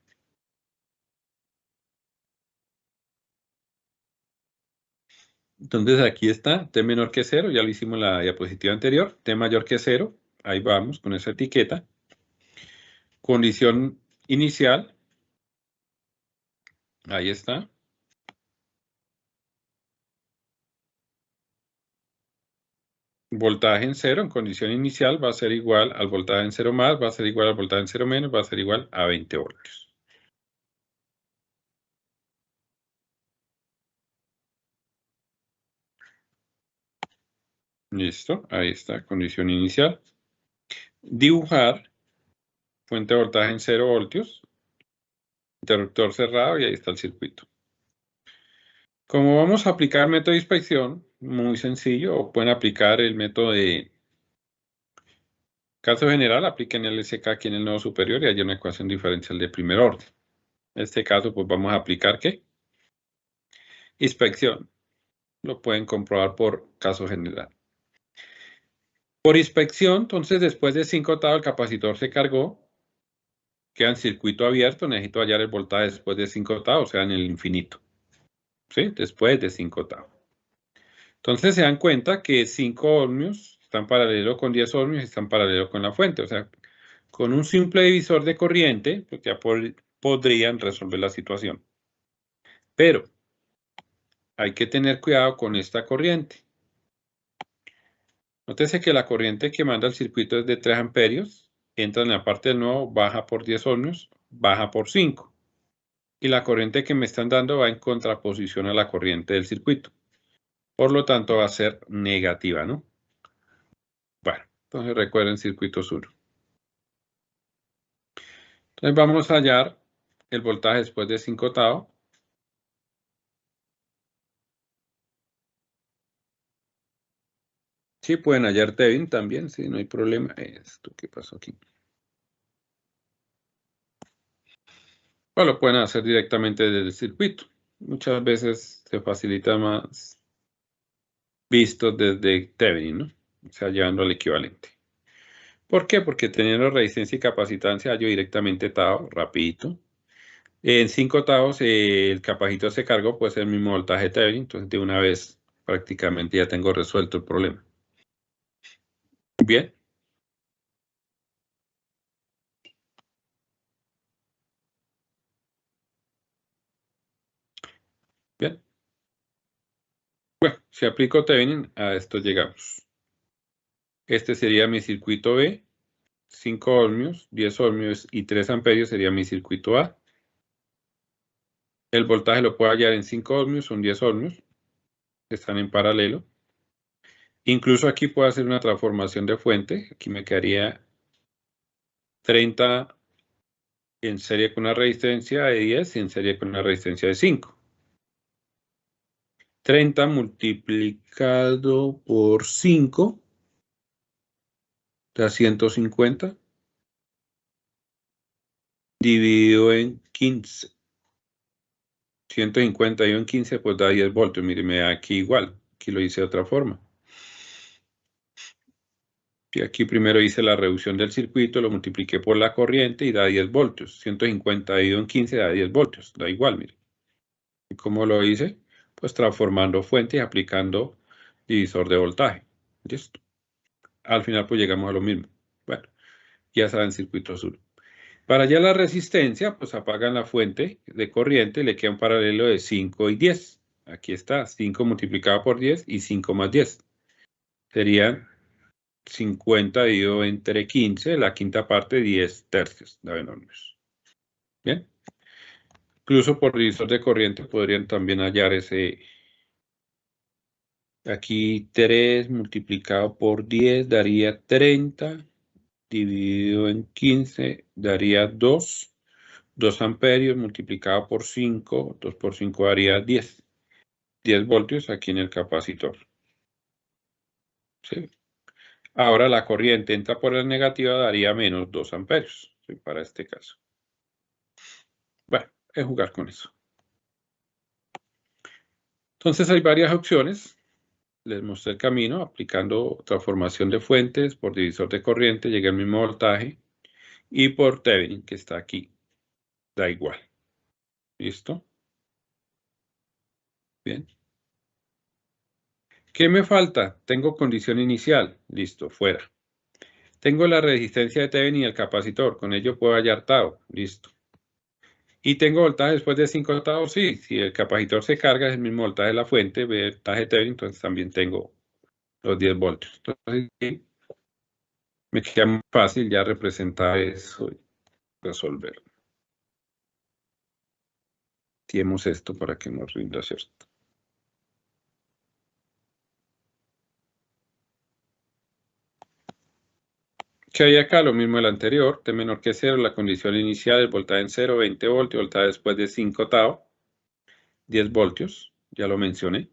Entonces aquí está, t menor que 0, ya lo hicimos en la diapositiva anterior. T mayor que 0, ahí vamos con esa etiqueta. Condición inicial, ahí está. Voltaje en 0 en condición inicial va a ser igual al voltaje en 0 más, va a ser igual al voltaje en 0 menos, va a ser igual a 20 voltios. Listo, ahí está, condición inicial. Dibujar, fuente de voltaje en 0 voltios, interruptor cerrado y ahí está el circuito. Como vamos a aplicar método de inspección, muy sencillo, o pueden aplicar el método de caso general, apliquen el SK aquí en el nodo superior y hay una ecuación diferencial de primer orden. En este caso, pues vamos a aplicar ¿qué? Inspección. Lo pueden comprobar por caso general. Por inspección, entonces, después de 5 octavos el capacitor se cargó, queda en circuito abierto, necesito hallar el voltaje después de 5 octavos, o sea, en el infinito. ¿Sí? Después de 5 octavos. Entonces se dan cuenta que 5 ohmios están paralelo con 10 ohmios y están paralelo con la fuente. O sea, con un simple divisor de corriente, pues ya podrían resolver la situación. Pero hay que tener cuidado con esta corriente. Nótese que la corriente que manda el circuito es de 3 amperios, entra en la parte del nodo, baja por 10 ohmios, baja por 5. Y la corriente que me están dando va en contraposición a la corriente del circuito. Por lo tanto, va a ser negativa, ¿no? Bueno, entonces recuerden circuito 1. Entonces vamos a hallar el voltaje después de 5 octavos. Sí, pueden hallar Tevin también, sí, no hay problema. Esto, ¿qué pasó aquí? O lo pueden hacer directamente desde el circuito. Muchas veces se facilita más visto desde Thevenin, ¿no? O sea, llevando al equivalente. ¿Por qué? Porque teniendo resistencia y capacitancia hallo directamente Tao, rapidito. En 5 octavos el capacitor se cargó, puede ser el mismo voltaje de Thevenin, entonces de una vez prácticamente ya tengo resuelto el problema. Bien. Bien. Bueno, si aplico Thevenin, a esto llegamos. Este sería mi circuito B, 5 ohmios, 10 ohmios y 3 amperios sería mi circuito A. El voltaje lo puedo hallar en 5 ohmios, son 10 ohmios, están en paralelo. Incluso aquí puedo hacer una transformación de fuente, aquí me quedaría 30 en serie con una resistencia de 10 y en serie con una resistencia de 5. 30 multiplicado por 5 da 150 dividido en 15. 150 dividido en 15 pues da 10 voltios. Mire, me da aquí igual. Aquí lo hice de otra forma. Y aquí primero hice la reducción del circuito, lo multipliqué por la corriente y da 10 voltios. 150 dividido en 15 da 10 voltios. Da igual, mire. ¿Cómo lo hice? Pues transformando fuente y aplicando divisor de voltaje. ¿Listo? Al final pues llegamos a lo mismo. Bueno, ya saben circuito azul. Para allá la resistencia, pues apagan la fuente de corriente y le queda un paralelo de 5 y 10. Aquí está, 5 multiplicado por 10 y 5 más 10. Serían 50 dividido entre 15, la quinta parte, 10 tercios de ohmios. Bien. Incluso por divisor de corriente podrían también hallar ese. Aquí 3 multiplicado por 10 daría 30, dividido en 15 daría 2. 2 amperios multiplicado por 5, 2 por 5 daría 10. 10 voltios aquí en el capacitor. ¿Sí? Ahora la corriente entra por la negativa, daría menos 2 amperios. ¿Sí? Para este caso. Bueno, es jugar con eso. Entonces hay varias opciones. Les mostré el camino aplicando transformación de fuentes por divisor de corriente, llegué al mismo voltaje, y por Thevenin, que está aquí. Da igual. ¿Listo? Bien. ¿Qué me falta? Tengo condición inicial. Listo, fuera. Tengo la resistencia de Thevenin y el capacitor. Con ello puedo hallar tau. Listo. ¿Y tengo voltaje después de 5 tau? Sí. Si el capacitor se carga, es el mismo voltaje de la fuente, voltaje de Thevenin, entonces también tengo los 10 voltios. Entonces, me queda muy fácil ya representar eso y resolverlo. Tenemos esto para que nos rinda, ¿cierto? ¿Qué hay acá? Lo mismo del anterior, T menor que 0, la condición inicial, el voltaje en 0, 20 voltios, voltaje después de 5 tau, 10 voltios, ya lo mencioné.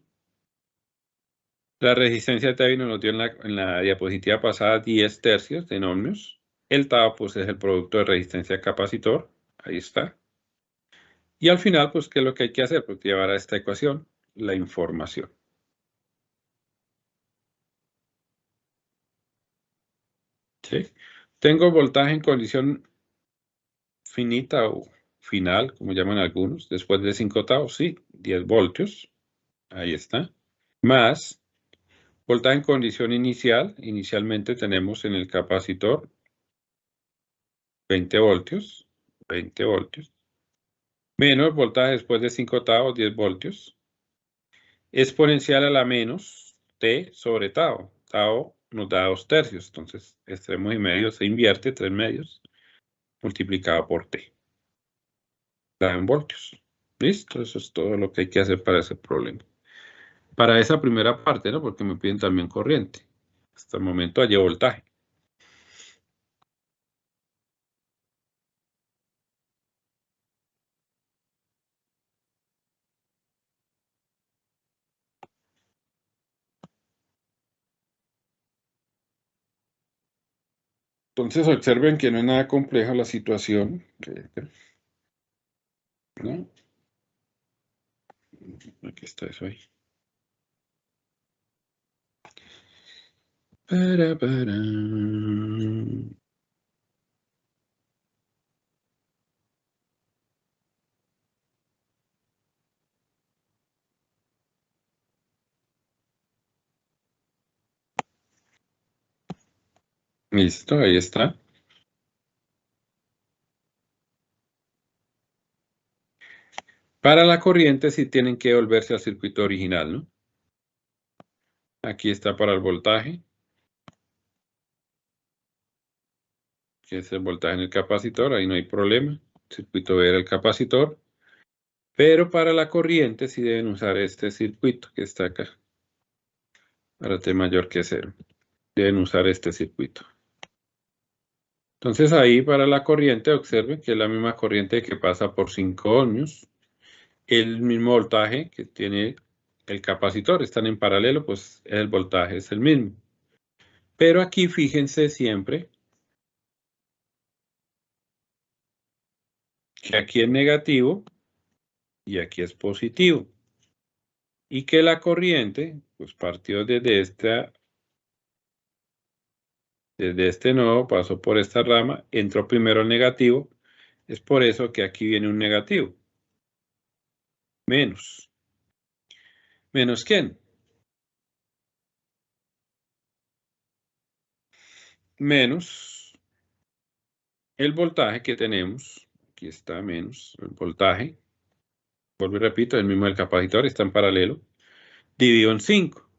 La resistencia de Thevenin nos dio en la diapositiva pasada 10 tercios en ohmios. El tau pues es el producto de resistencia capacitor, ahí está. Y al final pues ¿qué es lo que hay que hacer? Pues llevar a esta ecuación la información. ¿Sí? Tengo voltaje en condición finita o final, como llaman algunos, después de 5 tau, sí, 10 voltios, ahí está, más voltaje en condición inicial, inicialmente tenemos en el capacitor 20 voltios, menos voltaje después de 5 tau, 10 voltios, exponencial a la menos T sobre tau, tau nos da 2 tercios, entonces extremos y medios se invierte, 3 medios, multiplicado por T. Da en voltios. Listo, eso es todo lo que hay que hacer para ese problema. Para esa primera parte, ¿no? Porque me piden también corriente. Hasta el momento hallé voltaje. Entonces observen que no es nada compleja la situación. ¿No? Aquí está eso ahí. Listo, ahí está. Para la corriente sí tienen que volverse al circuito original, ¿no? Aquí está para el voltaje, que es el voltaje en el capacitor, ahí no hay problema. Circuito B era el capacitor. Pero para la corriente sí deben usar este circuito que está acá. Para T mayor que 0. Deben usar este circuito. Entonces ahí para la corriente, observen que es la misma corriente que pasa por 5 ohmios. El mismo voltaje que tiene el capacitor. Están en paralelo, pues el voltaje es el mismo. Pero aquí fíjense siempre que aquí es negativo y aquí es positivo. Y que la corriente, pues partió desde este nodo, pasó por esta rama, entró primero el negativo. Es por eso que aquí viene un negativo. Menos. ¿Menos quién? Menos el voltaje que tenemos. Aquí está menos el voltaje. Vuelvo y repito, el mismo del capacitor está en paralelo. Dividido en 5.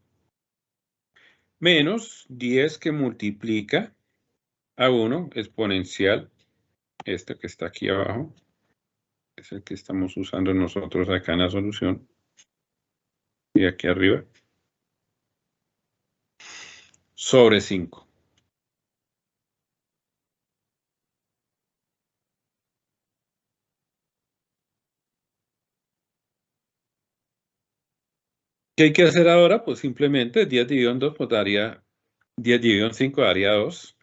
Menos 10 que multiplica a 1 exponencial. Este que está aquí abajo. Es el que estamos usando nosotros acá en la solución. Y aquí arriba. Sobre 5. ¿Qué hay que hacer ahora? Pues simplemente 10 dividido en 2, pues daría 10 dividido en 5 daría 2.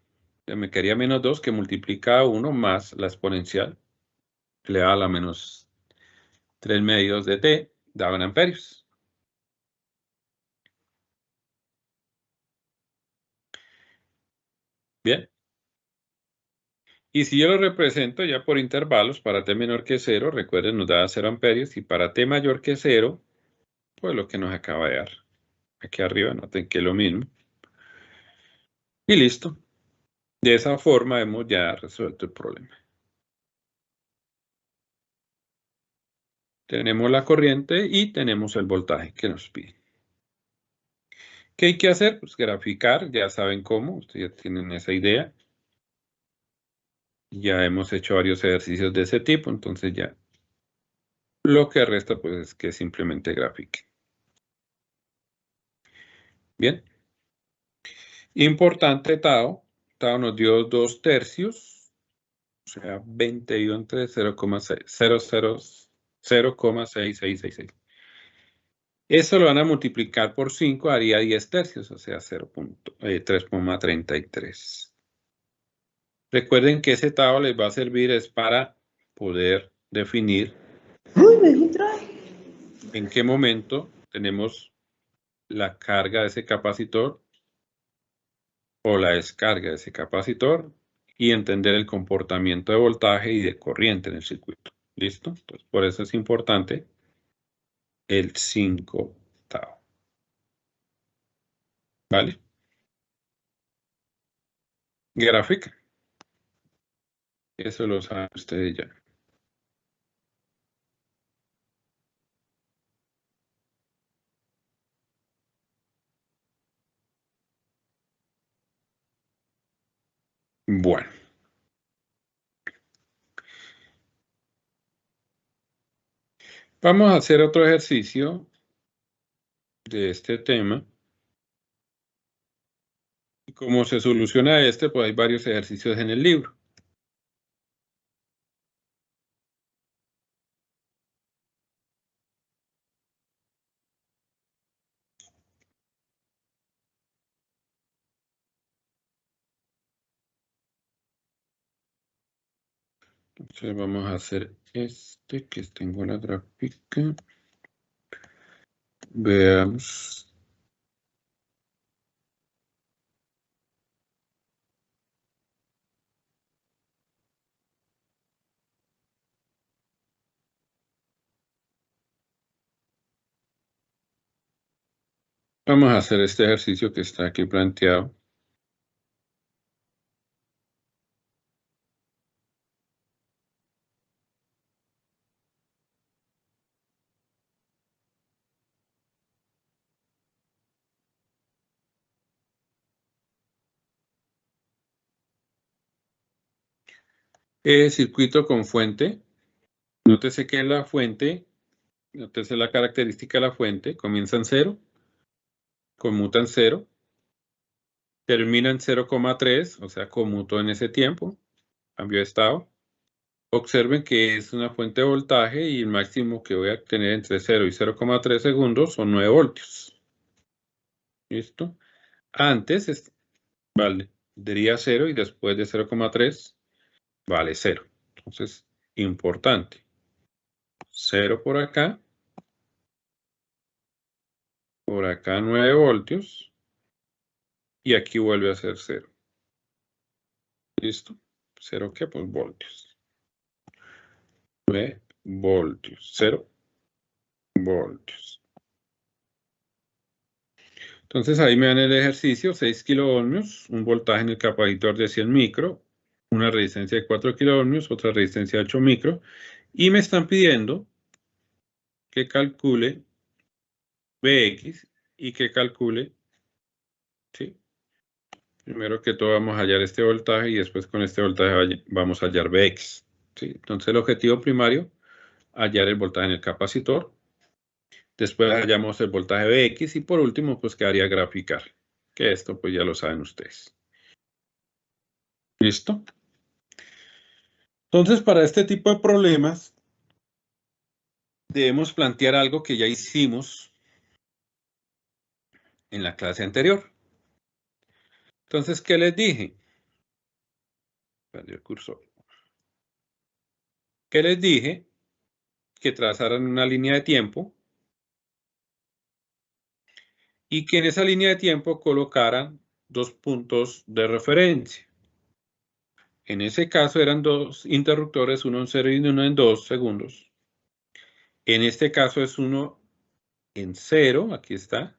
Me quedaría menos 2 que multiplica a 1 más la exponencial. Le da a la menos 3 medios de t, daban amperios. Bien. Y si yo lo represento ya por intervalos, para t menor que 0, recuerden, nos da 0 amperios, y para t mayor que 0, pues lo que nos acaba de dar. Aquí arriba, noten que es lo mismo. Y listo. De esa forma hemos ya resuelto el problema. Tenemos la corriente y tenemos el voltaje que nos pide. ¿Qué hay que hacer? Pues graficar, ya saben cómo, ustedes ya tienen esa idea. Ya hemos hecho varios ejercicios de ese tipo, entonces ya lo que resta pues es que simplemente grafique. Bien. Importante tau. Tau nos dio 2/3, o sea, 20 dividido entre 0,666. Eso lo van a multiplicar por 5, haría 10/3, o sea, 3,33. Recuerden que ese tau les va a servir es para poder definir en qué momento tenemos la carga de ese capacitor o la descarga de ese capacitor y entender el comportamiento de voltaje y de corriente en el circuito. ¿Listo? Entonces, por eso es importante el 5 tau. ¿Vale? Gráfica. Eso lo saben ustedes ya. Bueno. Vamos a hacer otro ejercicio de este tema. Y cómo se soluciona este, pues hay varios ejercicios en el libro. Entonces vamos a hacer este que tengo la gráfica. Veamos. Vamos a hacer este ejercicio que está aquí planteado. Circuito con fuente. Nótese que la fuente, nótese la característica de la fuente, comienza en 0, conmuta en 0, termina en 0,3, o sea, conmutó en ese tiempo, cambio de estado. Observen que es una fuente de voltaje y el máximo que voy a tener entre 0 y 0,3 segundos son 9 voltios. ¿Listo? Antes, vale, diría 0 y después de 0,3 vale 0. Entonces, importante. 0 por acá 9 voltios, y aquí vuelve a ser 0. ¿Listo? 0 ¿qué? Pues voltios. 9 voltios. 0. voltios. Entonces ahí me dan el ejercicio, 6 kiloohmios, un voltaje en el capacitor de 100 micro, una resistencia de 4 kiloohmios, otra resistencia de 8 micro, y me están pidiendo que calcule Vx y que calcule, ¿sí? Primero que todo vamos a hallar este voltaje y después con este voltaje vamos a hallar Vx, ¿sí? Entonces el objetivo primario, hallar el voltaje en el capacitor. Después hallamos el voltaje Vx y por último pues quedaría graficar, que esto pues ya lo saben ustedes. ¿Listo? Entonces para este tipo de problemas debemos plantear algo que ya hicimos en la clase anterior. Entonces, ¿qué les dije? Perdí el cursor. ¿Qué les dije? Que trazaran una línea de tiempo y que en esa línea de tiempo colocaran dos puntos de referencia. En ese caso eran dos interruptores, uno en 0 y uno en 2 segundos. En este caso es uno en 0, aquí está,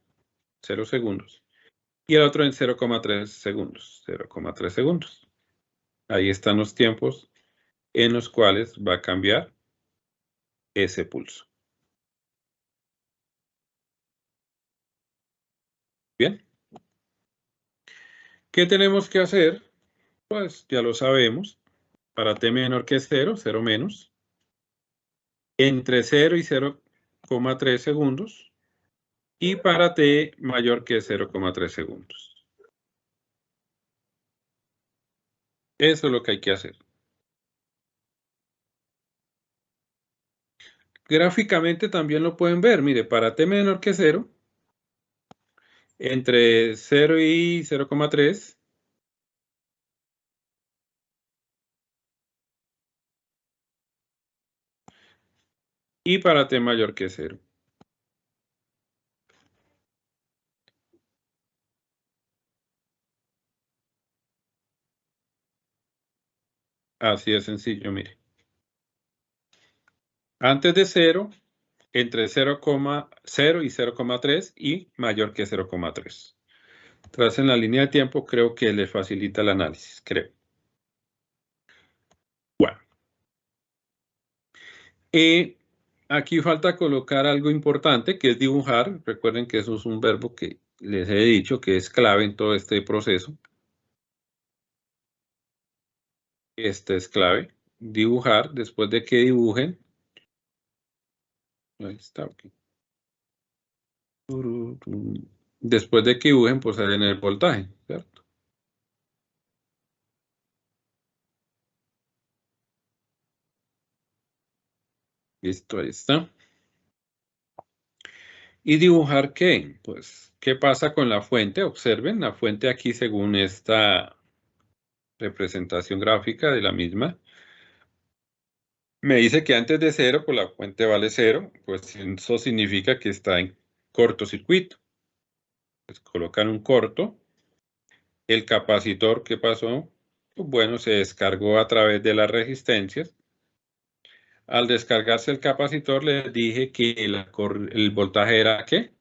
0 segundos. Y el otro en 0,3 segundos, 0,3 segundos. Ahí están los tiempos en los cuales va a cambiar ese pulso. Bien. ¿Qué tenemos que hacer? Pues ya lo sabemos. Para t menor que 0, 0 menos, entre 0 y 0,3 segundos, y para t mayor que 0,3 segundos. Eso es lo que hay que hacer. Gráficamente también lo pueden ver. Mire, para t menor que 0, entre 0 y 0,3, y para t mayor que 0. Así de sencillo, mire. Antes de 0, entre 0,0 y 0,3 y mayor que 0,3. Tracen la línea de tiempo, creo que les facilita el análisis, creo. Bueno. Aquí falta colocar algo importante, que es dibujar. Recuerden que eso es un verbo que les he dicho que es clave en todo este proceso. Este es clave. Dibujar, después de que dibujen. Ahí está, ok. Después de que dibujen, pues salen el voltaje, ¿cierto? Listo, ahí está. ¿Y dibujar qué? Pues, ¿qué pasa con la fuente? Observen, la fuente aquí según esta representación gráfica de la misma. Me dice que antes de 0, pues la fuente vale 0, pues eso significa que está en cortocircuito. Pues colocan un corto. El capacitor, ¿qué pasó? Pues bueno, se descargó a través de las resistencias. Al descargarse el capacitor, les dije que el voltaje era, ¿qué?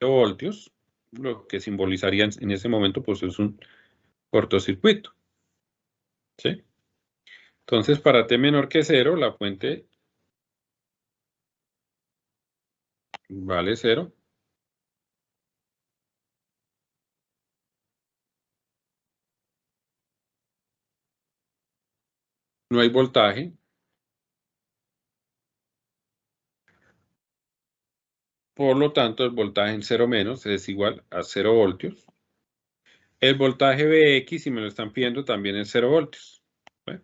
0 voltios, lo que simbolizaría en ese momento, pues es un cortocircuito. ¿Sí? Entonces, para t menor que 0, la fuente vale 0. No hay voltaje. Por lo tanto, el voltaje en 0 menos es igual a 0 voltios. El voltaje Vx, si me lo están pidiendo, también es 0 voltios. ¿Ve?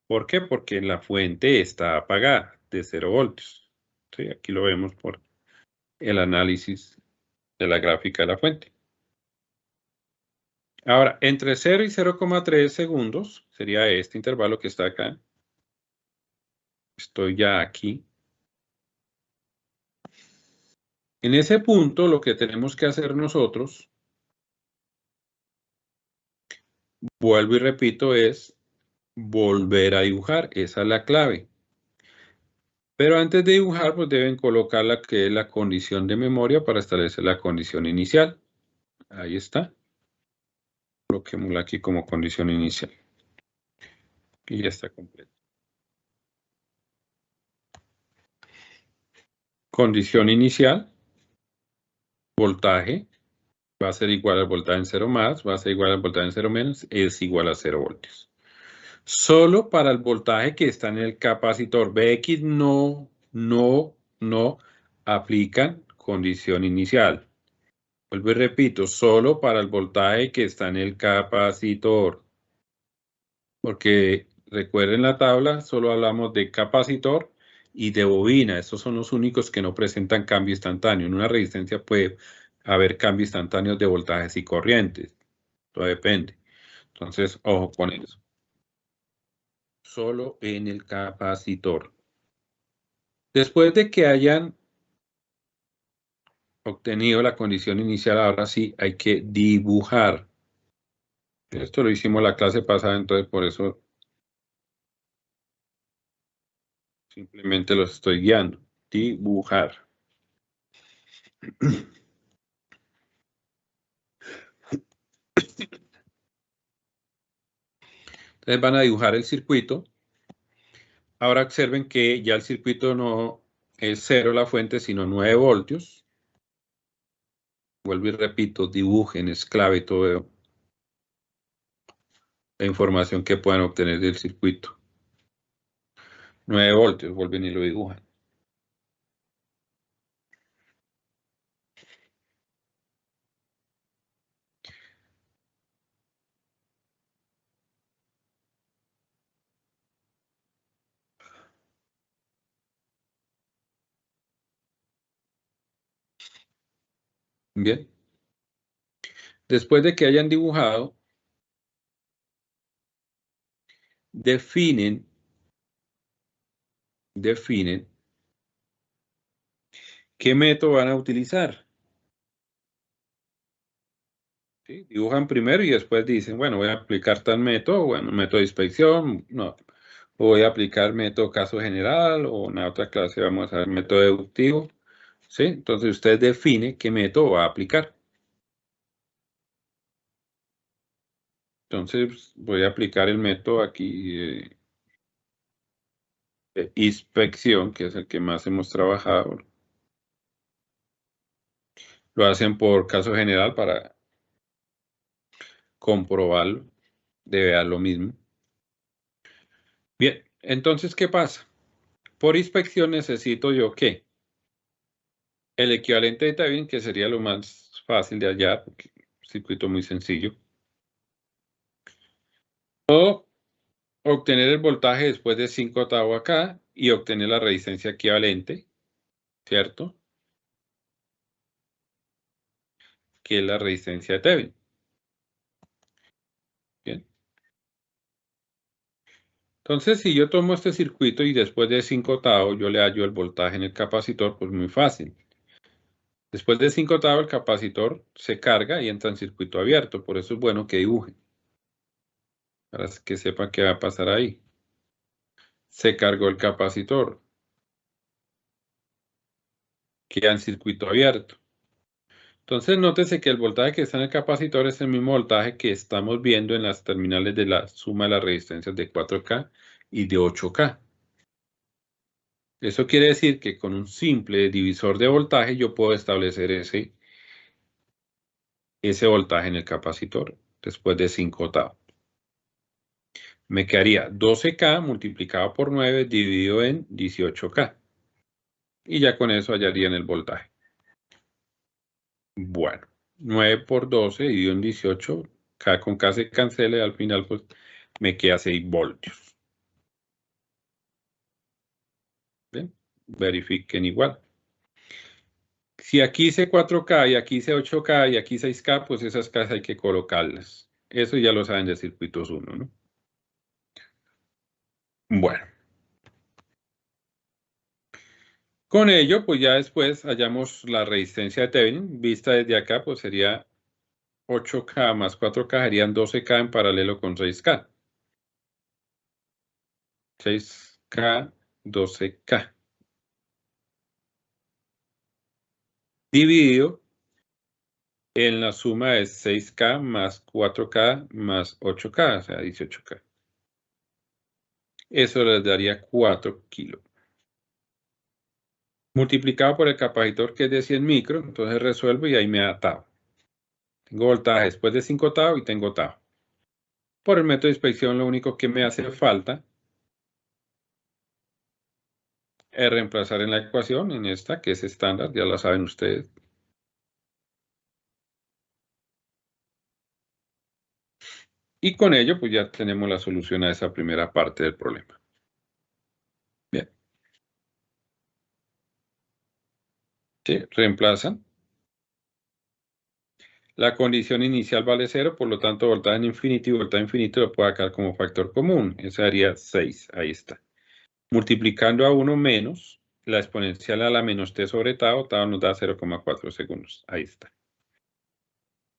¿Por qué? Porque la fuente está apagada de 0 voltios. ¿Sí? Aquí lo vemos por el análisis de la gráfica de la fuente. Ahora, entre 0 y 0,3 segundos, sería este intervalo que está acá. Estoy ya aquí. En ese punto, lo que tenemos que hacer nosotros, vuelvo y repito, es volver a dibujar. Esa es la clave. Pero antes de dibujar, pues deben colocar la que es la condición de memoria para establecer la condición inicial. Ahí está. Coloquémosla aquí como condición inicial. Y ya está completo. Condición inicial, voltaje, va a ser igual al voltaje en 0 más, va a ser igual al voltaje en 0 menos, es igual a 0 voltios. Solo para el voltaje que está en el capacitor. BX no aplican condición inicial. Vuelvo y repito, solo para el voltaje que está en el capacitor. Porque recuerden la tabla, solo hablamos de capacitor y de bobina. Estos son los únicos que no presentan cambio instantáneo. En una resistencia puede haber cambio instantáneo de voltajes y corrientes. Todo depende. Entonces, ojo con eso. Solo en el capacitor. Después de que hayan obtenido la condición inicial, ahora sí hay que dibujar. Esto lo hicimos la clase pasada, entonces por eso simplemente los estoy guiando. Dibujar. Entonces van a dibujar el circuito. Ahora observen que ya el circuito no es 0 la fuente, sino 9 voltios. Vuelvo y repito, dibujen, es clave todo la información que puedan obtener del circuito. 9 voltios, vuelven y lo dibujan. Bien. Después de que hayan dibujado, definen qué método van a utilizar. ¿Sí? Dibujan primero y después dicen, bueno, voy a aplicar tal método, bueno, método de inspección, no, voy a aplicar método caso general, o en la otra clase vamos a ver método deductivo, ¿sí? Entonces usted define qué método va a aplicar. Entonces voy a aplicar el método aquí de inspección, que es el que más hemos trabajado. Lo hacen por caso general para comprobarlo, debe dar lo mismo. Bien, entonces, ¿qué pasa? Por inspección necesito yo ¿qué? El equivalente de Thevenin, que sería lo más fácil de hallar, porque es un circuito muy sencillo. O obtener el voltaje después de 5 octavos acá y obtener la resistencia equivalente, ¿cierto? Que es la resistencia de Thevenin. Bien. Entonces, si yo tomo este circuito y después de 5 octavos yo le hallo el voltaje en el capacitor, pues muy fácil. Después de 5 octavos el capacitor se carga y entra en circuito abierto. Por eso es bueno que dibujen, para que sepan qué va a pasar ahí. Se cargó el capacitor. Queda en circuito abierto. Entonces, nótese que el voltaje que está en el capacitor es el mismo voltaje que estamos viendo en las terminales de la suma de las resistencias de 4K y de 8K. Eso quiere decir que con un simple divisor de voltaje yo puedo establecer ese voltaje en el capacitor después de 5 octavos. Me quedaría 12K multiplicado por 9 dividido en 18K. Y ya con eso hallarían el voltaje. Bueno, 9 por 12 dividido en 18, K con K se cancela y al final pues me queda 6 voltios. ¿Ven? Verifiquen igual. Si aquí hice 4K y aquí hice 8K y aquí 6K, pues esas K hay que colocarlas. Eso ya lo saben de circuitos 1, ¿no? Bueno. Con ello, pues ya después hallamos la resistencia de Thevenin. Vista desde acá, pues sería 8K más 4K serían 12K en paralelo con 6K. 6K, 12K. dividido en la suma de 6K más 4K más 8K, o sea, 18K. Eso les daría 4 kilos. Multiplicado por el capacitor, que es de 100 micros, entonces resuelvo y ahí me da tau. Tengo voltaje después de 5 tau y tengo tau. Por el método de inspección, lo único que me hace falta es reemplazar en la ecuación, en esta, que es estándar, ya la saben ustedes. Y con ello, pues ya tenemos la solución a esa primera parte del problema. Bien. Sí, reemplazan. La condición inicial vale 0, por lo tanto, voltaje en infinito y voltaje infinito lo puedo sacar como factor común. Eso daría 6, ahí está. Multiplicando a 1 menos la exponencial a la menos t sobre tau, tau nos da 0,4 segundos. Ahí está.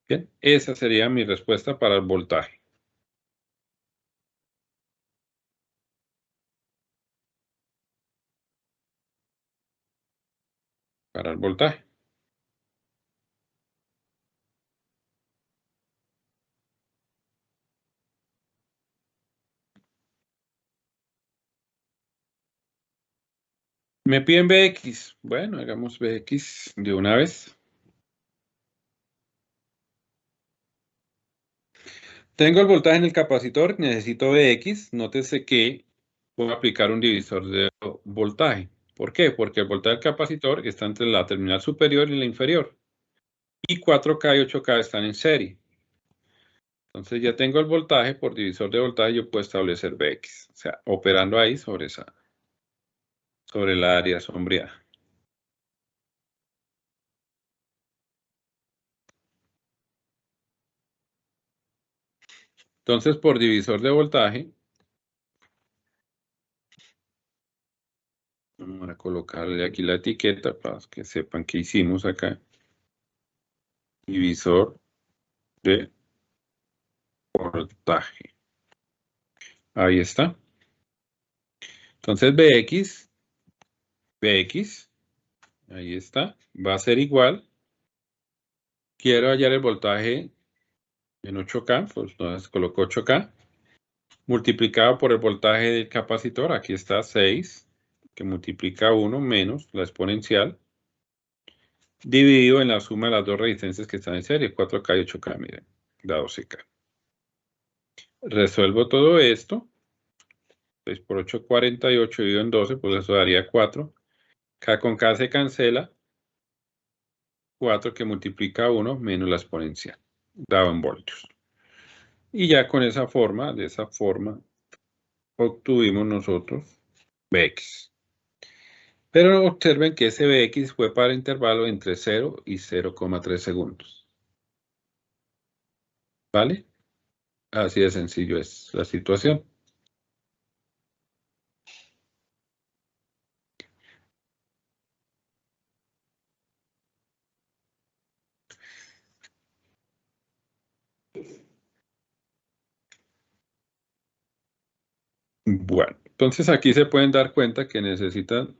Bien, esa sería mi respuesta para el voltaje. Para el voltaje. Me piden Bx. Bueno, hagamos Bx de una vez. Tengo el voltaje en el capacitor, necesito Bx. Nótese que voy a aplicar un divisor de voltaje. ¿Por qué? Porque el voltaje del capacitor está entre la terminal superior y la inferior. Y 4K y 8K están en serie. Entonces ya tengo el voltaje, por divisor de voltaje yo puedo establecer Bx. O sea, operando ahí sobre el área sombreada. Entonces, por divisor de voltaje, vamos a colocarle aquí la etiqueta para que sepan qué hicimos acá. Divisor de voltaje. Ahí está. Entonces, Bx, ahí está, va a ser igual. Quiero hallar el voltaje en 8K, pues entonces coloco 8K. Multiplicado por el voltaje del capacitor, aquí está 6, que multiplica 1 menos la exponencial, dividido en la suma de las dos resistencias que están en serie, 4K y 8K, miren, da 12K. Resuelvo todo esto, 6 por 8, 48, dividido en 12, pues eso daría 4. K con K se cancela, 4 que multiplica 1 menos la exponencial, dado en voltios. Y ya con esa forma, de esa forma, obtuvimos nosotros Bx. Pero observen que ese Bx fue para el intervalo entre 0 y 0,3 segundos. ¿Vale? Así de sencillo es la situación. Bueno, entonces aquí se pueden dar cuenta que necesitan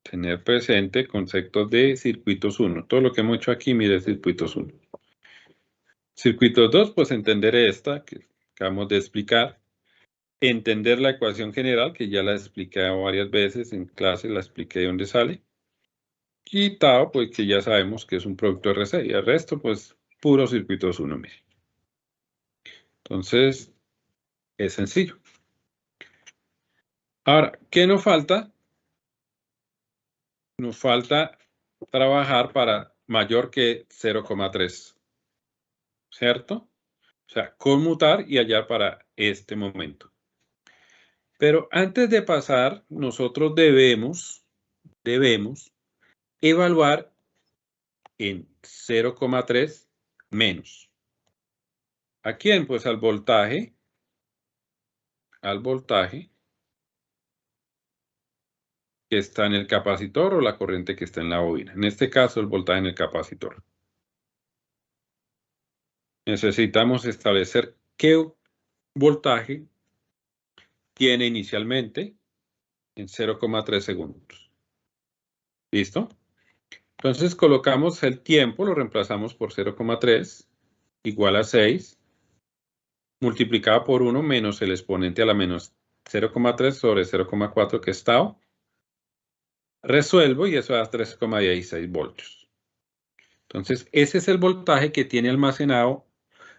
tener presente conceptos de circuitos 1. Todo lo que hemos hecho aquí, mire, circuitos 1. Circuitos 2, pues entender esta que acabamos de explicar. Entender la ecuación general, que ya la he explicado varias veces en clase, la expliqué de dónde sale. Y tau, pues que ya sabemos que es un producto RC. Y el resto, pues, puro circuitos 1, mire. Entonces, es sencillo. Ahora, ¿qué nos falta? Nos falta trabajar para mayor que 0,3. ¿Cierto? O sea, conmutar y hallar para este momento. Pero antes de pasar, nosotros debemos evaluar en 0,3 menos. ¿A quién? Pues al voltaje que está en el capacitor o la corriente que está en la bobina. En este caso, el voltaje en el capacitor. Necesitamos establecer qué voltaje tiene inicialmente en 0,3 segundos. ¿Listo? Entonces colocamos el tiempo, lo reemplazamos por 0,3 igual a 6, multiplicado por 1 menos el exponente a la menos 0,3 sobre 0,4 que es tau. Resuelvo y eso da 3,16 voltios. Entonces, ese es el voltaje que tiene almacenado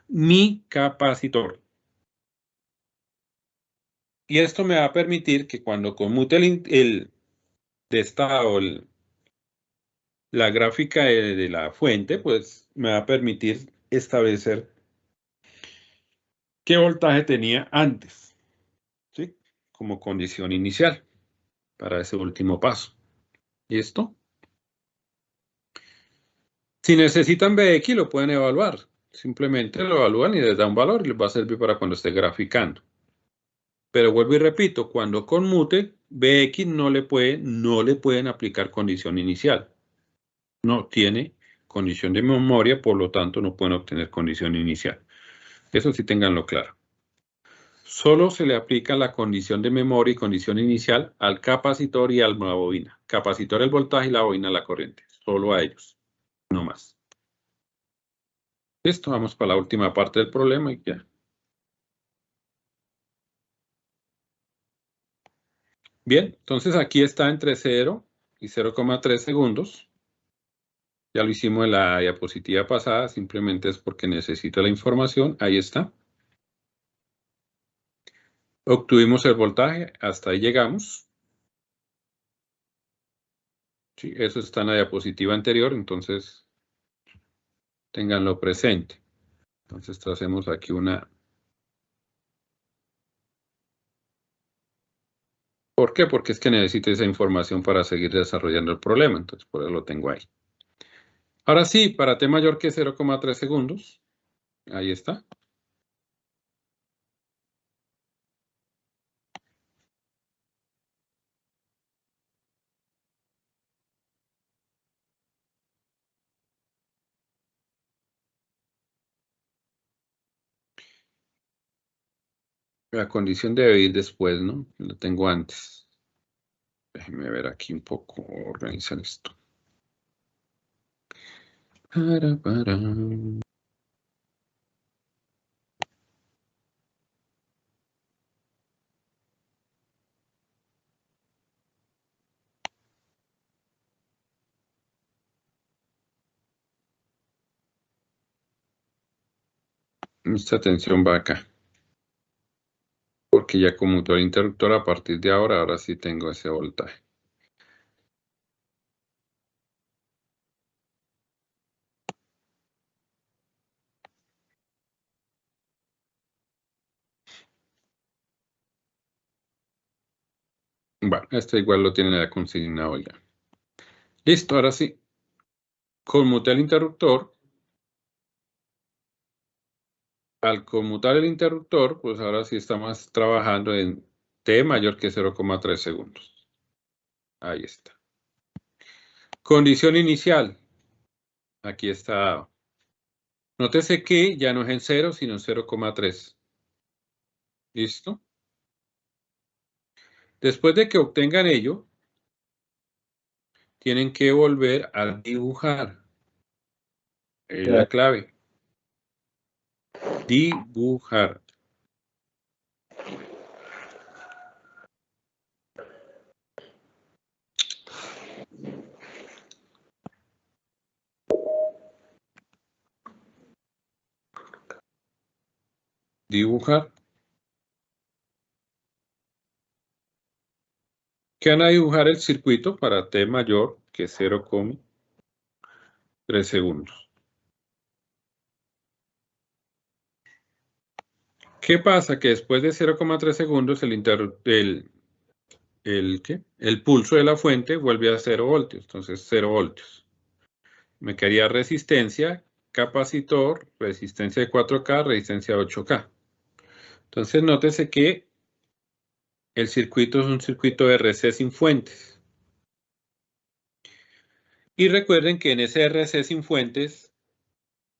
mi capacitor. Y esto me va a permitir que cuando conmute el de estado, la gráfica de la fuente, pues me va a permitir establecer qué voltaje tenía antes, ¿sí? Como condición inicial para ese último paso. ¿Listo? Si necesitan BX, lo pueden evaluar. Simplemente lo evalúan y les da un valor y les va a servir para cuando esté graficando. Pero vuelvo y repito, cuando conmute, BX no le pueden aplicar condición inicial. No tiene condición de memoria, por lo tanto no pueden obtener condición inicial. Eso sí ténganlo claro. Solo se le aplica la condición de memoria y condición inicial al capacitor y a la bobina. Capacitor el voltaje y la bobina la corriente. Solo a ellos, no más. Listo, vamos para la última parte del problema y ya. Bien, entonces aquí está entre 0 y 0,3 segundos. Ya lo hicimos en la diapositiva pasada, simplemente es porque necesito la información. Ahí está. Obtuvimos el voltaje, hasta ahí llegamos. Sí, eso está en la diapositiva anterior, entonces ténganlo presente. Entonces hacemos aquí una... ¿Por qué? Porque es que necesito esa información para seguir desarrollando el problema, entonces por eso lo tengo ahí. Ahora sí, para T mayor que 0,3 segundos, ahí está. La condición debe ir después, ¿no? Lo tengo antes. Déjenme ver aquí un poco, organizar esto. Para. Esta tensión va acá. Porque ya conmutó el interruptor a partir de ahora sí tengo ese voltaje. Bueno, esto igual lo tienen ya consignado ya. Listo, ahora sí. Conmuté el interruptor. Al conmutar el interruptor, pues ahora sí estamos trabajando en T mayor que 0,3 segundos. Ahí está. Condición inicial. Aquí está. Nótese que ya no es en 0, sino en 0,3. ¿Listo? Después de que obtengan ello, tienen que volver a dibujar. Es la clave. Dibujar. Dibujar. Que van a dibujar el circuito para T mayor que 0,3 segundos. ¿Qué pasa? Que después de 0,3 segundos el pulso de la fuente vuelve a 0 voltios, entonces 0 voltios. Me quedaría resistencia, capacitor, resistencia de 4K, resistencia de 8K. Entonces nótese que el circuito es un circuito de RC sin fuentes. Y recuerden que en ese RC sin fuentes,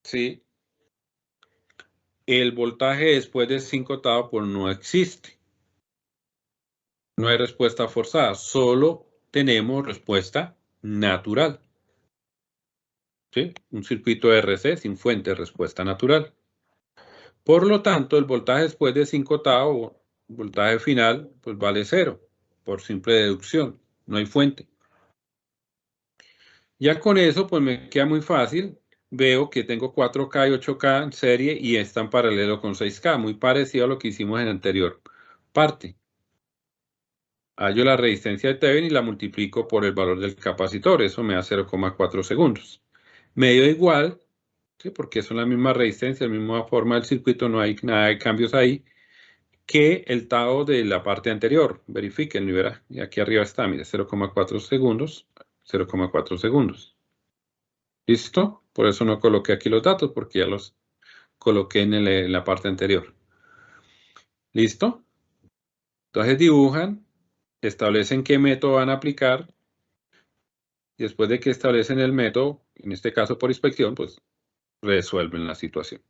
¿sí?, el voltaje después de 5 octavos pues no existe. No hay respuesta forzada, solo tenemos respuesta natural. ¿sí? Un circuito RC sin fuente de respuesta natural. Por lo tanto, el voltaje después de 5 tau, voltaje final, pues vale 0, por simple deducción, no hay fuente. Ya con eso, pues me queda muy fácil. Veo que tengo 4K y 8K en serie y está en paralelo con 6K, muy parecido a lo que hicimos en la anterior parte. Hallo la resistencia de Thevenin y la multiplico por el valor del capacitor, eso me da 0,4 segundos. Me dio igual, ¿sí? Porque son la misma resistencia, la misma forma del circuito, no hay nada de cambios ahí, que el tau de la parte anterior. Verifiquen, verá. Y aquí arriba está, mire, 0,4 segundos, 0,4 segundos. ¿Listo? Por eso no coloqué aquí los datos, porque ya los coloqué en la parte anterior. ¿Listo? Entonces dibujan, establecen qué método van a aplicar. Y después de que establecen el método, en este caso por inspección, pues resuelven la situación.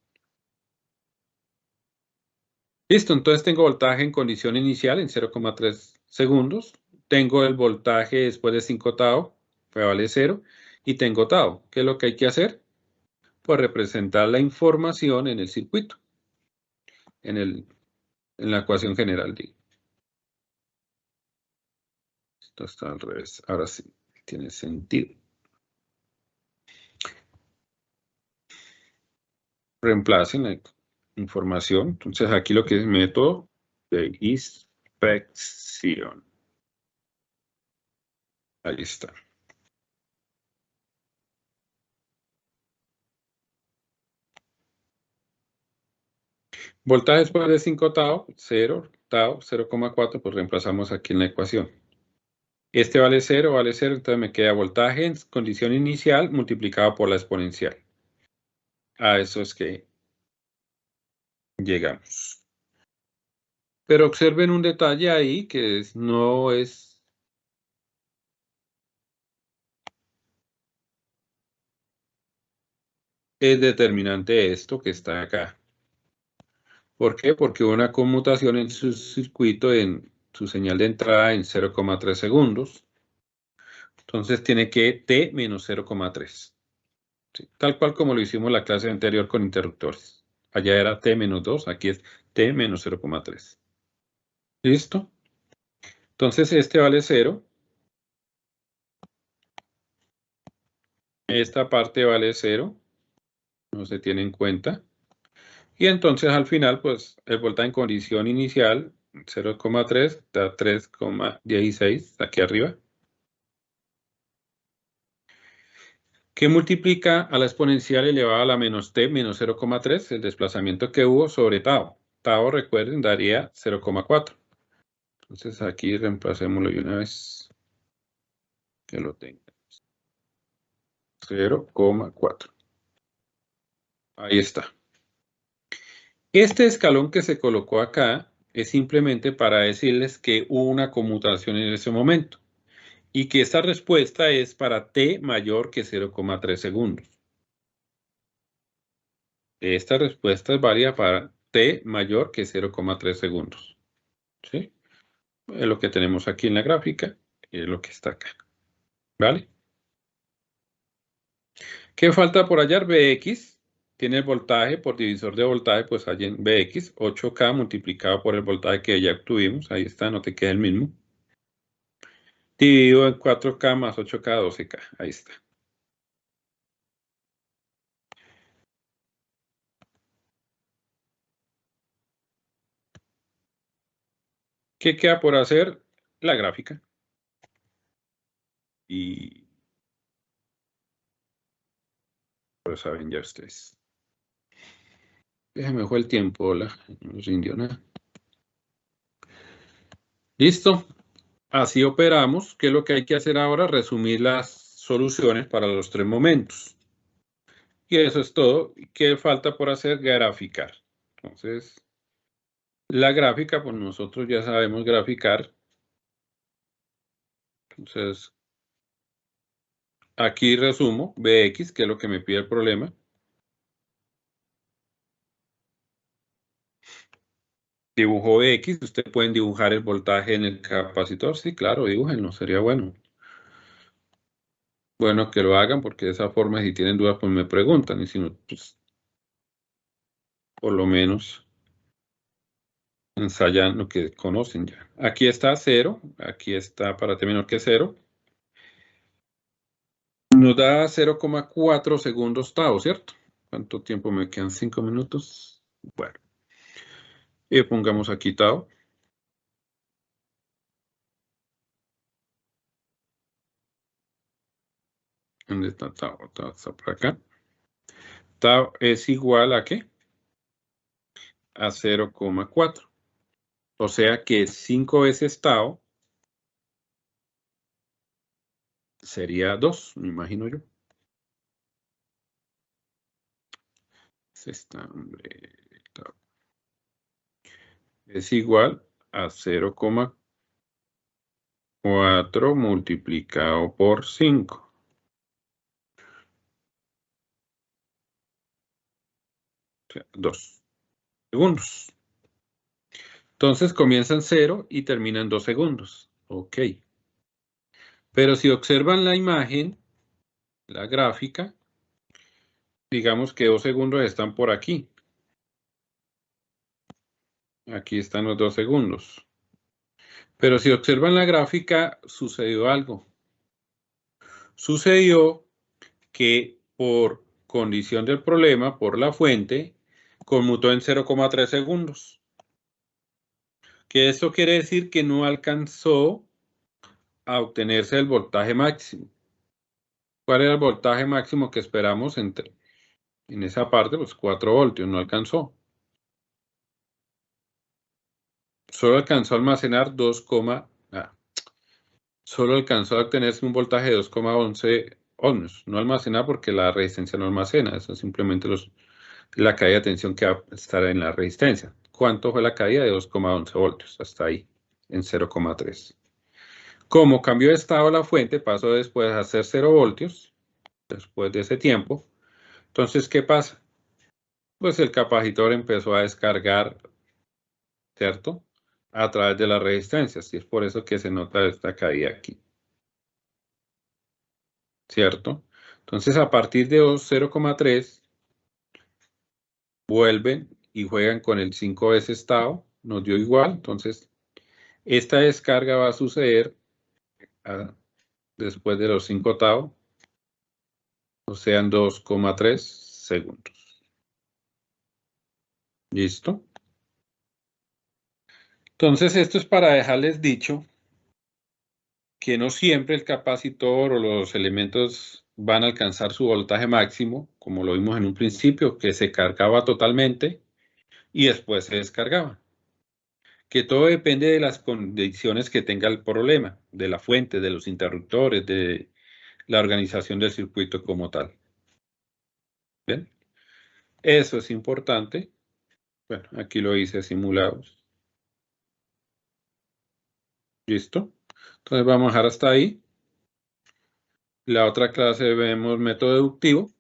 Listo, entonces tengo voltaje en condición inicial en 0,3 segundos. Tengo el voltaje después de 5 tau, que vale 0. Y tengo tau. ¿Qué es lo que hay que hacer? Pues representar la información en el circuito, en la ecuación general. Digo. Esto está al revés. Ahora sí, tiene sentido. Reemplacen la información. Entonces aquí lo que es método de inspección. Ahí está. Voltaje después de 5 tau, 0, tau, 0,4, pues reemplazamos aquí en la ecuación. Este vale 0, entonces me queda voltaje en condición inicial multiplicado por la exponencial. A eso es que llegamos. Pero observen un detalle ahí que no es... Es determinante esto que está acá. ¿Por qué? Porque hubo una conmutación en su circuito, en su señal de entrada en 0,3 segundos. Entonces tiene que T menos 0,3. Sí, tal cual como lo hicimos la clase anterior con interruptores. Allá era T menos 2, aquí es T menos 0,3. ¿Listo? Entonces este vale 0. Esta parte vale 0. No se tiene en cuenta. Y entonces al final, pues el voltaje en condición inicial, 0,3, da 3,16 aquí arriba. Que multiplica a la exponencial elevada a la menos t menos 0,3, el desplazamiento que hubo sobre tau. Tau, recuerden, daría 0,4. Entonces aquí reemplacémoslo de una vez que lo tenga. 0,4. Ahí está. Este escalón que se colocó acá es simplemente para decirles que hubo una conmutación en ese momento y que esta respuesta es para t mayor que 0,3 segundos. Esta respuesta es válida para t mayor que 0,3 segundos. ¿Sí? Es lo que tenemos aquí en la gráfica y es lo que está acá. ¿Vale? ¿Qué falta por hallar? Bx. Tiene el voltaje por divisor de voltaje, pues hay en Bx, 8K multiplicado por el voltaje que ya obtuvimos. Ahí está, no te queda el mismo. Dividido en 4K más 8K, 12K. Ahí está. ¿Qué queda por hacer? La gráfica. Y pues saben ya ustedes. Déjame fue el tiempo, hola. No nos rindió nada. Listo. Así operamos. ¿Qué es lo que hay que hacer ahora? Resumir las soluciones para los 3 momentos. Y eso es todo. ¿Qué falta por hacer? Graficar. Entonces, la gráfica, pues nosotros ya sabemos graficar. Entonces, aquí resumo Bx, que es lo que me pide el problema. Dibujo Bx, ustedes pueden dibujar el voltaje en el capacitor. Sí, claro, dibújenlo, sería bueno. Bueno, que lo hagan porque de esa forma si tienen dudas pues me preguntan y si no, pues por lo menos ensayan lo que conocen ya. Aquí está 0, aquí está para t menor que 0. Nos da 0,4 segundos tau, ¿cierto? ¿Cuánto tiempo me quedan? 5 minutos. Bueno, y pongamos aquí tau. ¿Dónde está tau? Tau está por acá. Tau es igual a ¿qué? A 0,4. O sea que 5 veces tau sería 2, me imagino yo. Tau es igual a 0,4 multiplicado por 5. O sea, 2 segundos. Entonces comienzan 0 y terminan 2 segundos. Ok. Pero si observan la imagen, la gráfica, digamos que 2 segundos están por aquí. Aquí están los 2 segundos. Pero si observan la gráfica, sucedió algo. Sucedió que por condición del problema, por la fuente, conmutó en 0,3 segundos. Que esto quiere decir que no alcanzó a obtenerse el voltaje máximo. ¿Cuál era el voltaje máximo que esperamos en esa parte? Pues 4 voltios, no alcanzó. Solo alcanzó a almacenar solo alcanzó a obtenerse un voltaje de 2,11 ohms. No almacenar porque la resistencia no almacena, eso es simplemente la caída de tensión que va a estar en la resistencia. ¿Cuánto fue la caída? De 2,11 voltios, hasta ahí, en 0,3. Como cambió de estado la fuente, pasó después a ser 0 voltios, después de ese tiempo. Entonces, ¿qué pasa? Pues el capacitor empezó a descargar, ¿cierto? A través de las resistencias, y es por eso que se nota esta caída aquí, ¿cierto? Entonces, a partir de 0,3, vuelven y juegan con el 5 veces estado, nos dio igual, entonces, esta descarga va a suceder después de los 5 tau, o sea, en 2,3 segundos. ¿Listo? Entonces, esto es para dejarles dicho que no siempre el capacitor o los elementos van a alcanzar su voltaje máximo, como lo vimos en un principio, que se cargaba totalmente y después se descargaba. Que todo depende de las condiciones que tenga el problema, de la fuente, de los interruptores, de la organización del circuito como tal. ¿Bien? Eso es importante. Bueno, aquí lo hice simulados. ¿Listo? Entonces vamos a dejar hasta ahí. La otra clase vemos método deductivo.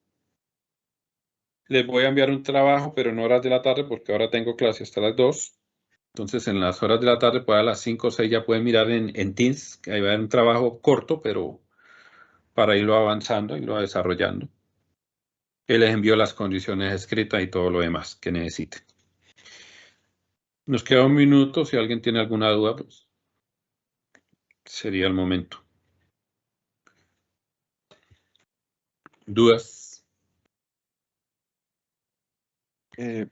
Les voy a enviar un trabajo, pero en horas de la tarde, porque ahora tengo clase hasta las 2. Entonces, en las horas de la tarde, pues a las 5 o 6 ya pueden mirar en Teams, que ahí va a haber un trabajo corto, pero para irlo avanzando y lo desarrollando. Y les envío las condiciones escritas y todo lo demás que necesiten. Nos queda un minuto. Si alguien tiene alguna duda, pues sería el momento. ¿Dudas?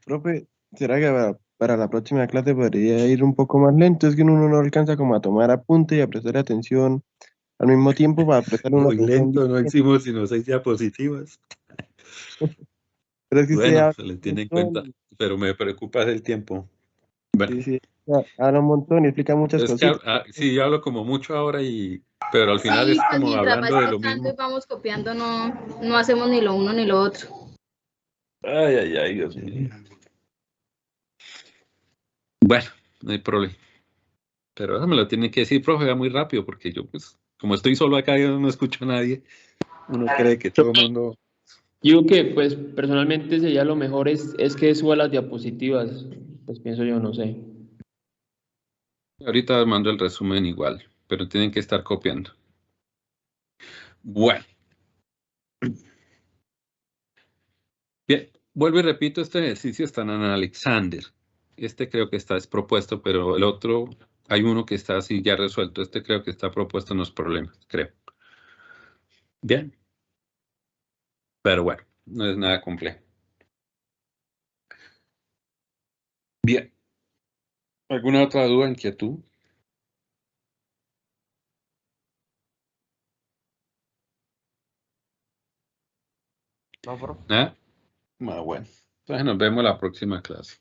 Profe, ¿será que para la próxima clase podría ir un poco más lento? Es que uno no alcanza como a tomar apunte y a prestar atención al mismo tiempo para prestar una
Muy
atención
lento, no
bien.
hicimos sino 6 diapositivas.
Pero es que usted
Bueno,
habla
se le
un
tiene en cuenta,
montón,
pero me preocupa el tiempo. Bueno,
sí, sí, habla un montón y explica muchas
es que
cositas.
sí, yo hablo como mucho ahora, pero al final
Sí,
es
pues
como
mientras va
hablando de lo
explicando y
mismo.
vamos copiando, no hacemos ni lo uno ni lo otro.
Ay, ay, ay, Dios mío. Bueno, no hay problema. Pero eso me lo tiene que decir, profe, va muy rápido, porque yo, pues, como estoy solo acá, yo no escucho a nadie. Uno cree que todo el mundo...
Yo que pues personalmente sería lo mejor es que suba las diapositivas, pues pienso yo, no sé.
Ahorita mando el resumen igual, pero tienen que estar copiando. Bueno, Bien, vuelvo y repito, este ejercicio está en Alexander. Este creo que está despropuesto, pero el otro, hay uno que está así ya resuelto. Este creo que está propuesto en los problemas, creo. Bien. Pero bueno, no es nada complejo. Bien. ¿Alguna otra duda, inquietud?
No, profe.
¿Nada? Bueno. Entonces nos vemos la próxima clase.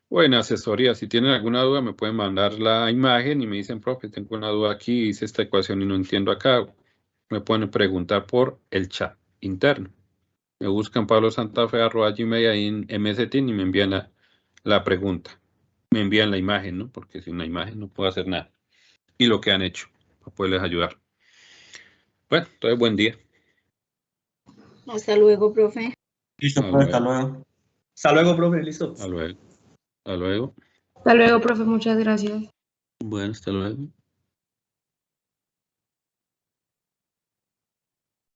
Bueno, asesoría, si tienen alguna duda me pueden mandar la imagen y me dicen, profe, tengo una duda aquí, hice esta ecuación y no entiendo acá. Me pueden preguntar por el chat interno. Me buscan pablosantafe@gmail ahí en MS-Team y me envían la pregunta. Me envían la imagen, ¿no? Porque sin la imagen no puedo hacer nada. Y lo que han hecho para poderles ayudar. Bueno, entonces buen día.
Hasta luego, profe.
Listo,
Hasta
profe, hasta
luego.
luego. Hasta luego, profe, listo.
Hasta luego. Hasta luego.
Hasta luego, profe, muchas gracias.
Bueno, hasta luego.